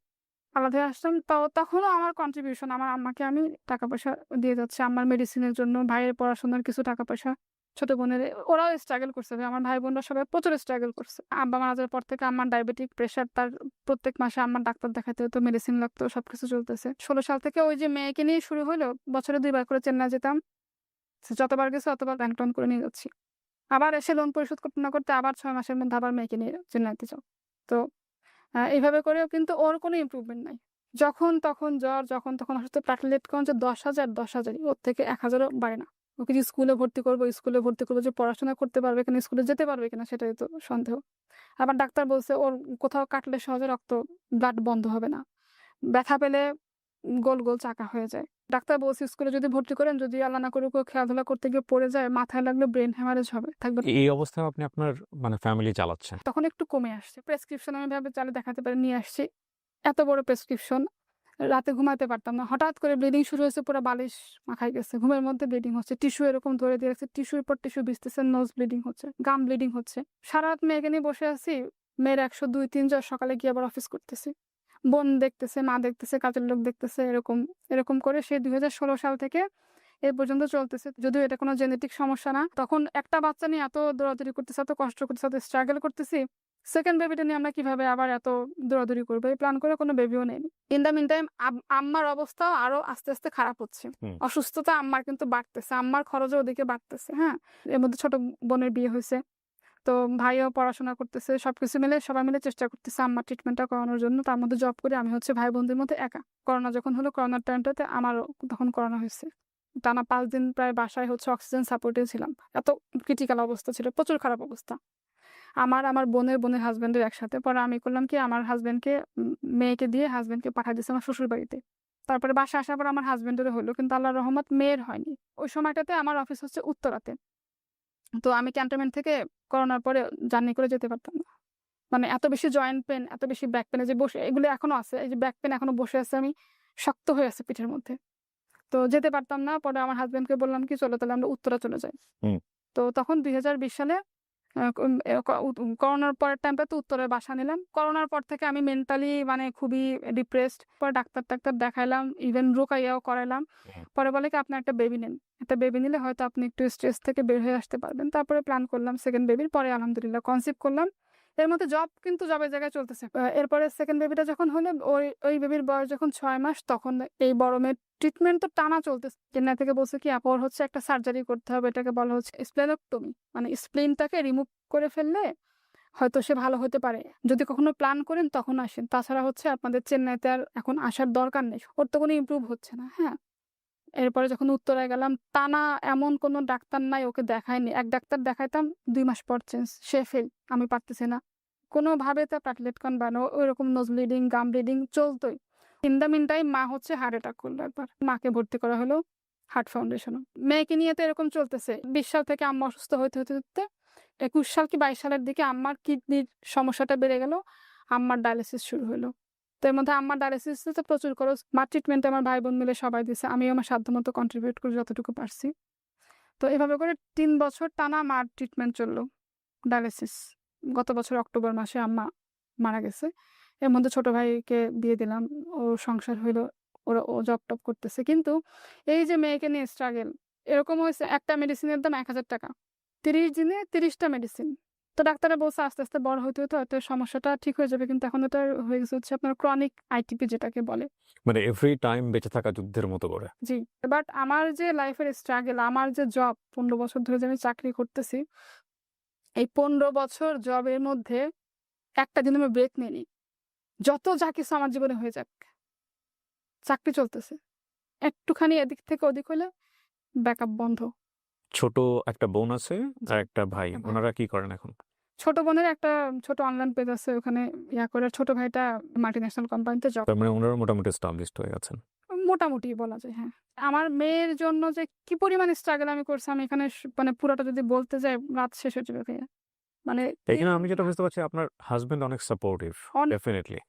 আলাদা হয়ে আসলাম। তখনও আমার কন্ট্রিবিউশন আমার আম্মাকে আমি টাকা-পয়সা দিয়ে যাচ্ছি। আম্মার মেডিসিনের জন্য, ভাইয়ের পড়াশোনার কিছু টাকা-পয়সা, ছোট বোনের ওরাও স্ট্রাগল করছে। আমার ভাই-বোনরা সবাই প্রচুর স্ট্রাগল করছে। আব্বা মারা যাওয়ার পর থেকে আম্মার ডায়াবেটিক, প্রেশার, তার প্রত্যেক মাসে আম্মার ডাক্তার দেখাইতে হতো, মেডিসিন লাগতো, সবকিছু চলতেছে। 16 সাল থেকে ওই যে মেয়েকে নিয়ে শুরু হইলো, বছরে 2 বার করে চেন্নাই যেতাম। যতবার গেছি অতবার ব্যাংক লোন করে নিয়ে যাচ্ছি। আবার এসে লোন পরিশোধ করতে না করতে আবার ৬ মাসের মধ্যে আবার মেয়েকে নিয়ে চেন্নাইতে যাও। তো এভাবে করেও কিন্তু ওর কোনো ইমপ্রুভমেন্ট নাই। যখন তখন জ্বর, যখন তখন অসুস্থ। প্লেটলেটকাউন্ট যে ১০,০০০, ১০,০০০ই, ওর থেকে ১,০০০ও বাড়ে না। ওকে যে স্কুলে ভর্তি করব, যে পড়াশোনা করতে পারবে কিনা, স্কুলে যেতে পারবে কিনা সেটাই তো সন্দেহ। আবার ডাক্তার বলছে ওর কোথাও কাটলে সহজে ব্লাড বন্ধ হবে না। ব্যথা পেলে গোল, গোল চাকা হয়ে যায়। ডাক্তার বলছে স্কুলে যদি ভর্তি করেন, যদি আল্লাহ না করুক ও খেলাধুলা করতে গিয়ে পড়ে যায়, মাথায় লাগলে ব্রেইন হ্যামারেজ হবে। থাকবে না। এই অবস্থায় আপনি আপনার মানে ফ্যামিলি চালাচ্ছেন। তখন একটু কমে আসছে। প্রেসক্রিপশন আমি এভাবে চাইলে দেখাতে পারি, নিয়ে আসছি। এত বড় প্রেসক্রিপশন, রাতে ঘুমাতে পারতাম না। হঠাৎ করে ব্লিডিং শুরু হয়েছে, পুরা বালিশ মাখাই গেছে। ঘুমের মধ্যে ব্লিডিং হচ্ছে। টিস্যু এরকম ধরে দিয়ে রাখছে। টিস্যুর পর টিস্যু ভিজতেছে, নোজ ব্লিডিং হচ্ছে, গাম ব্লিডিং হচ্ছে। সারারাত মেয়েকে নিয়ে বসে আছি। মেয়ের ১০২-৩ জ্বর, সকালে গিয়ে আবার অফিস করতেছি। বোন দেখতেছে, মা দেখতেছে, কাজের লোক দেখতেছে। এরকম করে সেই ২০১৬ সাল থেকে এ পর্যন্ত চলতেছে। যদিও এটা কোনো জেনেটিক সমস্যা না। তখন একটা বাচ্চা নিয়ে এত দৌড়াদৌড়ি করতেছি, এত কষ্ট করতেছি, এত স্ট্রাগল করতেছি। সেকেন্ড বেবিটা নিয়ে আমরা কিভাবে আবার এত দৌড়াদৌড়ি করবো, এই প্ল্যান করে কোনো বেবিও নেইনি। ইন দ্য মিন টাইম আম্মার অবস্থাও আরো আস্তে আস্তে খারাপ হচ্ছে। হুম। অসুস্থতা আম্মার কিন্তু বাড়তেছে, আম্মার খরচও ওদিকে বাড়তেছে। হ্যাঁ, এর মধ্যে ছোট বোনের বিয়ে হয়েছে। তো ভাইও পড়াশোনা করতেছে। সবকিছু মিলে সবাই মিলে চেষ্টা করতেছে আম্মার ট্রিটমেন্টটা করানোর জন্য। তার মধ্যে জব করে আমি হচ্ছে ভাই বোনদের মধ্যে একা। করোনা যখন হলো, করোনার টাইমটাতে আমারও তখন করোনা হয়েছে। টানা ৫ দিন প্রায় বাসায় হচ্ছে অক্সিজেন সাপোর্টে ছিলাম। এত ক্রিটিক্যাল অবস্থা ছিল, প্রচুর খারাপ অবস্থা। আমার বোনের হাসব্যান্ডের একসাথে। পরে আমি করলাম কি, আমার হাসব্যান্ডকে মেয়েকে দিয়ে হাসব্যান্ডকে পাঠিয়ে দিয়েছি আমার শ্বশুর বাড়িতে। তারপরে বাসায় আসার পর আমার হাসব্যান্ডেরও হলো, কিন্তু আল্লাহর রহমত মেয়ের হয়নি। ওই সময়টাতে আমার অফিস হচ্ছে উত্তরাতে। তো আমি ক্যান্টনমেন্ট থেকে করোনার পরে জার্নি করে যেতে পারতাম না। মানে এত বেশি জয়েন্ট পেন, এত বেশি ব্যাক পেন, যে বসে এগুলো এখনো আছে। এই যে ব্যাক পেন এখনো বসে আছে, আমি শক্ত হয়ে আছে পিঠের মধ্যে। তো যেতে পারতাম না। পরে আমার হাসব্যান্ডকে বললাম কি, চলো তাহলে আমরা উত্তরা চলে যাই। হুম। তো তখন ২০২০ সালে করোনার পরের টাইমটাতে উত্তরে বাসা নিলাম। করোনার পর থেকে আমি মেন্টালি মানে খুবই ডিপ্রেসড। পরে ডাক্তার দেখাইলাম, ইভেন রোকাইয়াও করাইলাম। পরে বলে কি, আপনার একটা বেবি নেন। একটা বেবি নিলে হয়তো আপনি একটু স্ট্রেস থেকে বের হয়ে আসতে পারবেন। তারপরে প্ল্যান করলাম সেকেন্ড বেবির। পরে আলহামদুলিল্লাহ কনসিভ করলাম। এর মধ্যে জব কিন্তু জবের জায়গায় চলতেছে। এরপরে সেকেন্ড বেবিটা যখন হলো, ওই বেবির বয়স যখন ৬ মাস, তখন এই বড় মেয়ের ট্রিটমেন্ট তো টানা চলতেছে। চেন্নাই থেকে বলছে কি, ওর হচ্ছে একটা সার্জারি করতে হবে, এটাকে বলা হচ্ছে স্প্লেনোক্টমি। মানে স্প্লিনটাকে রিমুভ করে ফেললে হয়তো সে ভালো হতে পারে। যদি কখনো প্ল্যান করেন তখন আসেন। তাছাড়া হচ্ছে আপনাদের চেন্নাইতে আর এখন আসার দরকার নেই। ওর তো কোনো ইমপ্রুভ হচ্ছে না। হ্যাঁ, এরপরে যখন উত্তরায় গেলাম, টানা এমন কোনো ডাক্তার নাই ওকে দেখায়নি। এক ডাক্তার দেখাইতাম, ২ মাস পর চেঞ্জ, সে ফেল, আমি পারতেছি না। কোনোভাবে তার প্লেটলেটকাউন্ট বাড়ানো, ওইরকম নোজ ব্লিডিং, গাম ব্লিডিং চলতোই। ইন দ্য মিন টাইম মা হচ্ছে হার্ট অ্যাটাক করলো একবার। মাকে ভর্তি করা হলো হার্ট ফাউন্ডেশনে। মেয়েকে নিয়ে তো এরকম চলতেছে। ২০ সাল থেকে আম্মা অসুস্থ হতে ২১ সাল কি ২২ সালের দিকে আম্মার কিডনির সমস্যাটা বেড়ে গেল। আম্মার ডায়ালিসিস শুরু হলো। তো এর মধ্যে আম্মার ডায়ালিসিসে তো প্রচুর খরচ। মার ট্রিটমেন্টে আমার ভাই বোন মিলে সবাই দিছে। আমিও আমার সাধ্যমতো কন্ট্রিবিউট করি যতটুকু পারছি। তো এভাবে করে ৩ বছর টানা মার ট্রিটমেন্ট চললো, ডায়ালিসিস। গত বছর অক্টোবর মাসে আম্মা মারা গেছে। এর মধ্যে ছোট ভাইকে বিয়ে দিলাম। ওর সংসার হইলো। ও জব-টব করতেছে। কিন্তু এই যে মেয়েকে নিয়ে স্ট্রাগল, এরকম হয়েছে একটা মেডিসিনের দাম ৳১,০০০। ৩০ দিনে ৩০ টা মেডিসিন। তো ডাক্তাররা বলছে আস্তে আস্তে বড় হইতে হয়তো সমস্যাটা ঠিক হয়ে যাবে। কিন্তু এখন এটা হয়ে গেছে হচ্ছে আপনার ক্রনিক আইটিপি যেটাকে বলে। মানে এভরি টাইম বেঁচে থাকা যুদ্ধের মতো করে। জি। বাট আমার যে লাইফের স্ট্রাগল, আমার যে জব ১৫ বছর ধরে যে আমি চাকরি করতেছি, এই ১৫ বছর জবের মধ্যে একটা দিন আমি ব্রেক নিইনি। যত যা কিছু আমার জীবনে হয়ে যাক, চাকরি চলতেছে। একটুখানি এদিক থেকে ওদিক হইলে ব্যাকআপ বন্ধ, ছোট একটা বোন আছে আর একটা ভাই। একটা ভাই। ওনারা কি করেন এখন? ছোট বোনের একটা ছোট অনলাইন পেজ আছে, ওখানে করে। ছোট ভাইটা মাল্টিন্যাশনাল কোম্পানিতে জব। তার মানে ওনারা মোটামুটি এস্টাবলিশড হয়ে গেছেন। মোটামুটি বলা যায়, হ্যাঁ। আমার মেয়ের জন্য যে কি পরিমাণ স্ট্রাগল আমি করছি, আমি এখানে মানে পুরোটা যদি বলতে যাই রাত শেষ হয়ে যাবে ভাইয়া। মানে এখানে আমি যেটা বুঝতে পারছি আপনার হাজবেন্ড অনেক সাপোর্টিভ, ডেফিনেটলি।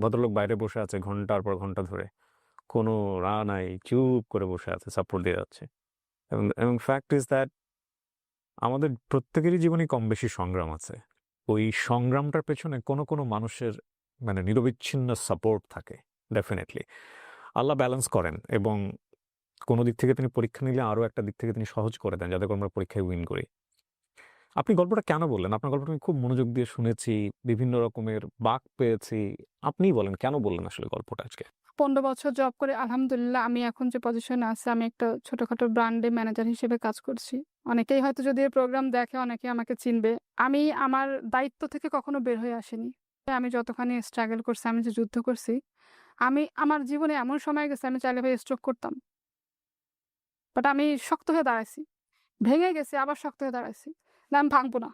ভদ্রলোক বাইরে বসে আছে ঘন্টার পর ঘন্টা ধরে, কোনো নাই, চুপ করে বসে আছে, সাপোর্ট দিয়ে যাচ্ছে। এবং ফ্যাক্ট ইজ দ্যাট আমাদের প্রত্যেকেরই জীবনে কম বেশি সংগ্রাম আছে। ওই সংগ্রামটার পেছনে কোনো কোনো মানুষের মানে নিরবিচ্ছিন্ন সাপোর্ট থাকে, ডেফিনেটলি। আল্লাহ ব্যালেন্স করেন এবং কোনো দিক থেকে তিনি পরীক্ষা নিলে আরও একটা দিক থেকে তিনি সহজ করে দেন, যাতে করে আমরা পরীক্ষায় উইন করি। আপনি গল্পটা কেন বললেন? আপনার গল্পটা আমি খুব মনোযোগ দিয়ে শুনেছি, বিভিন্ন রকমের বাঁক পেয়েছি। আপনিই বলেন কেন বললেন আসলে গল্পটা আজকে? 15 বছর জব করে আলহামদুলিল্লাহ আমি এখন যে পজিশনে আছি, আমি একটা ছোটখাটো ব্র্যান্ডে ম্যানেজার হিসেবে কাজ করছি। অনেকেই হয়তো যদি এই প্রোগ্রাম দেখে অনেকে আমাকে চিনবে। আমি আমার দায়িত্ব থেকে কখনো বের হয়ে আসিনি। আমি যতখানি স্ট্রাগল করছি, আমি যে যুদ্ধ করছি, আমি আমার জীবনে এমন সময় গেছে আমি চাইলে ভাই স্ট্রোক করতাম। বাট আমি শক্ত হয়ে দাঁড়াইছি। ভেঙে গেছি, আবার শক্ত হয়ে দাঁড়াইছি। না, আমি ভাঙবো না,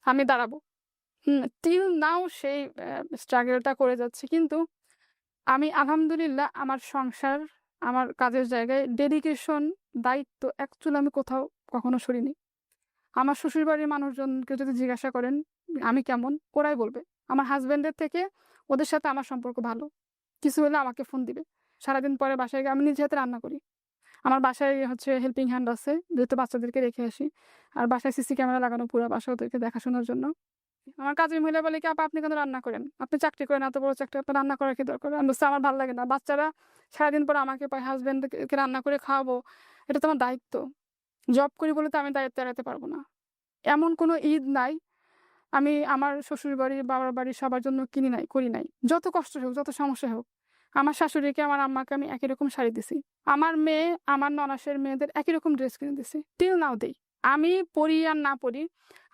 আমি দাঁড়াবো। টিল নাও সেই স্ট্রাগলটা করে যাচ্ছি। কিন্তু আমি আলহামদুলিল্লাহ আমার সংসার, আমার কাজের জায়গায় ডেডিকেশন, দায়িত্ব অ্যাকচুয়ালি আমি কোথাও কখনো সরিনি। আমার শ্বশুরবাড়ির মানুষজনকে যদি জিজ্ঞাসা করেন আমি কেমন, ওরাই বলবে। আমার হাজব্যান্ডের থেকে ওদের সাথে আমার সম্পর্ক ভালো। কিছু হলে আমাকে ফোন দিবে। সারাদিন পরে বাসায় গিয়ে আমি নিজে হাতে রান্না করি। আমার বাসায় হেল্পিং হ্যান্ড আছে, যেহেতু বাচ্চাদেরকে রেখে আসি। আর বাসায় সিসি ক্যামেরা লাগানো, পুরো বাসা ওদেরকে দেখাশোনার জন্য। আমার কাজের মহিলা বলে কি, আপা আপনি কেন রান্না করেন? আপনি চাকরি করেন, এত বড় চাকরি, আপনার রান্না করার কি দরকার? আমি বলছি আমার ভালো লাগে না। বাচ্চারা সারাদিন পরে আমাকে পায়, হাজব্যান্ডকে রান্না করে খাওয়াবো, এটা তো আমার দায়িত্ব। জব করি বলে তো আমি দায়িত্ব এড়াতে পারবো না। এমন কোনো ঈদ নাই আমি আমার শ্বশুর বাড়ি, বাবার বাড়ি সবার জন্য কিনি নাই, করি নাই। যত কষ্ট হোক, যত সমস্যা হোক, আমার শাশুড়িকে, আমার আম্মাকে আমি একই রকম শাড়ি দিছি। আমার মেয়ে, আমার ননাসের মেয়েদের একই রকম ড্রেস কিনে দিছি। টিল নাও দেই। আমি পড়ি আর না পড়ি,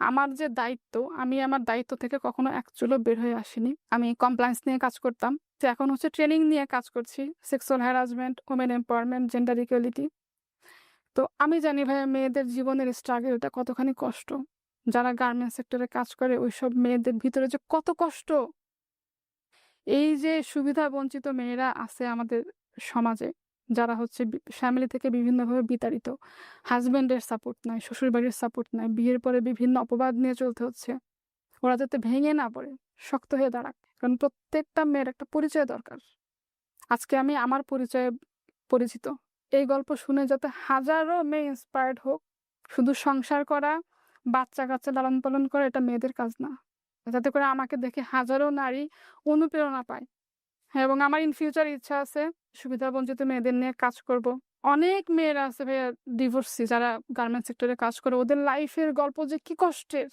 আমার যে দায়িত্ব, আমি আমার দায়িত্ব থেকে কখনো এক চুলো বের হয়ে আসিনি। আমি কমপ্লায়েন্স নিয়ে কাজ করতাম, তো এখন ট্রেনিং নিয়ে কাজ করছি। Sexual harassment, women empowerment, gender equality. তো আমি জানি ভাইয়া মেয়েদের জীবনের স্ট্রাগলটা কতখানি কষ্ট। যারা গার্মেন্টস সেক্টরে কাজ করে ওইসব মেয়েদের ভিতরে যে কত কষ্ট। এই যে সুবিধা বঞ্চিত মেয়েরা আছে আমাদের সমাজে, যারা ফ্যামিলি থেকে বিভিন্নভাবে বিতাড়িত, হাজব্যান্ডের সাপোর্ট নাই, শ্বশুরবাড়ির সাপোর্ট নাই, বিয়ের পরে বিভিন্ন অপবাদ নিয়ে চলতে হচ্ছে। ওরা যাতে ভেঙে না পড়ে, শক্ত হয়ে দাঁড়াক। কারণ প্রত্যেকটা মেয়ের একটা পরিচয় দরকার। আজকে আমি আমার পরিচয়ে পরিচিত। এই গল্প শুনে যাতে হাজারো মেয়ে ইন্সপায়ার্ড হোক। শুধু সংসার করা, বাচ্চা কাচ্চা লালন পালন করা এটা মেয়েদের কাজ না। যাতে করে আমাকে দেখে হাজারো নারী অনুপ্রেরণা পায়। হ্যাঁ, এবং আমার ইন ফিউচার ইচ্ছা আছে সুবিধাবঞ্চিত মেয়েদের নিয়ে কাজ করব। অনেক মেয়েরা আছে ভাইয়া ডিভোর্সি, যারা গার্মেন্টস সেক্টরে কাজ করে। ওদের লাইফের গল্প যে কি কষ্টের।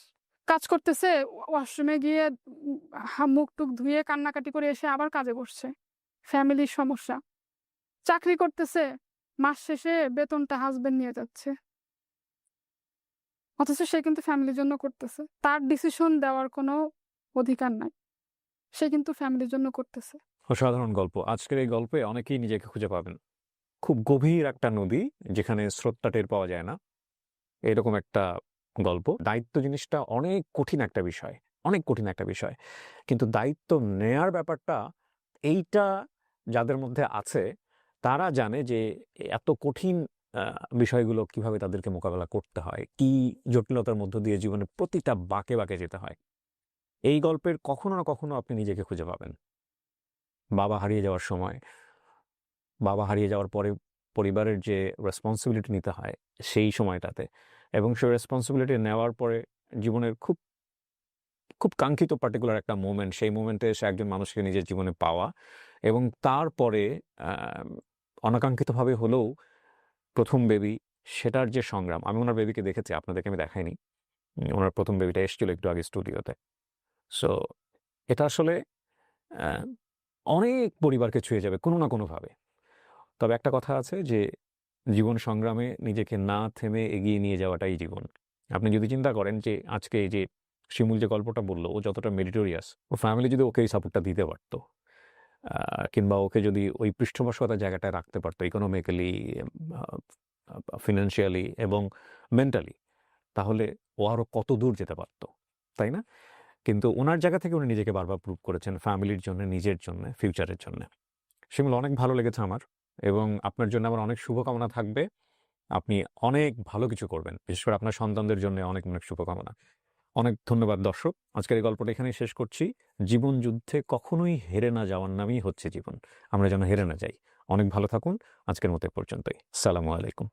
কাজ করতেছে, ওয়াশরুমে গিয়ে মুখ টুক ধুয়ে কান্নাকাটি করে এসে আবার কাজে বসছে। ফ্যামিলির সমস্যা। চাকরি করতেছে, মাস শেষে বেতনটা হাজবেন্ড নিয়ে যাচ্ছে, অথচ সে কিন্তু ফ্যামিলির জন্য করতেছে। তার ডিসিশন দেওয়ার কোনো অধিকার নাই, সে কিন্তু ফ্যামিলির জন্য করতেছে। অসাধারণ গল্প। আজকের এই গল্পে অনেকেই নিজেকে খুঁজে পাবেন। খুব গভীর একটা নদী, যেখানে স্রোতটা টের পাওয়া যায় না, এরকম একটা গল্প। দায়িত্ব জিনিসটা অনেক কঠিন একটা বিষয়, অনেক কঠিন একটা বিষয়। কিন্তু দায়িত্ব নেয়ার ব্যাপারটা, এইটা যাদের মধ্যে আছে তারা জানে যে এত কঠিন বিষয়গুলো কিভাবে তাদেরকে মোকাবেলা করতে হয়, কি জটিলতার মধ্য দিয়ে জীবনে প্রতিটা বাঁকে বাঁকে যেতে হয়। এই গল্পের কখনো না কখনো আপনি নিজেকে খুঁজে পাবেন। বাবা হারিয়ে যাওয়ার সময়, বাবা হারিয়ে যাওয়ার পরে পরিবারের যে রেসপন্সিবিলিটি নিতে হয় সেই সময়টাতে, এবং সেই রেসপন্সিবিলিটি নেওয়ার পরে জীবনের খুব খুব কাঙ্ক্ষিত পার্টিকুলার একটা মোমেন্ট, সেই মোমেন্টে এসে একজন মানুষকে নিজের জীবনে পাওয়া, এবং তারপরে অনাকাঙ্ক্ষিতভাবে হলেও প্রথম বেবি, সেটার যে সংগ্রাম। আমি ওনার বেবিকে দেখেছি, আপনাদেরকে আমি দেখাইনি। ওনার প্রথম বেবিটা এসেছিল একটু আগে স্টুডিওতে। সো এটা আসলে অনেক পরিবারকে ছুঁয়ে যাবে কোনো না কোনোভাবে। তবে একটা কথা আছে যে জীবন সংগ্রামে নিজেকে না থেমে এগিয়ে নিয়ে যাওয়াটাই জীবন। আপনি যদি চিন্তা করেন যে আজকে এই যে শিমুল যে গল্পটা বললো, ও যতটা মেরিটোরিয়াস, ও ফ্যামিলি যদি ওকে এই সাপোর্টটা দিতে পারতো, কিংবা ওকে যদি ওই পৃষ্ঠপোষকতার জায়গাটায় রাখতে পারতো, ইকোনমিক্যালি ফিনান্সিয়ালি এবং মেন্টালি, তাহলে ও আরও কত দূর যেতে পারত, তাই না? কিন্তু ওনার জায়গা থেকে উনি নিজেকে বারবার প্রুভ করেছেন ফ্যামিলির জন্য, নিজের জন্য, ফিউচারের জন্য। সেগুলো অনেক ভালো লেগেছে আমার, এবং আপনার জন্য আমার অনেক শুভকামনা থাকবে। আপনি অনেক ভালো কিছু করবেন, বিশেষ করে আপনার সন্তানদের জন্য অনেক অনেক শুভকামনা। অনেক ধন্যবাদ দর্শক। আজকের এই গল্পটা এখানেই শেষ করছি। জীবন যুদ্ধে কখনোই হেরে না যাওয়ার নামই হচ্ছে জীবন। আমরা যেন হেরে না যাই। অনেক ভালো থাকুন। আজকের মতো এ পর্যন্তই। আসসালামু আলাইকুম।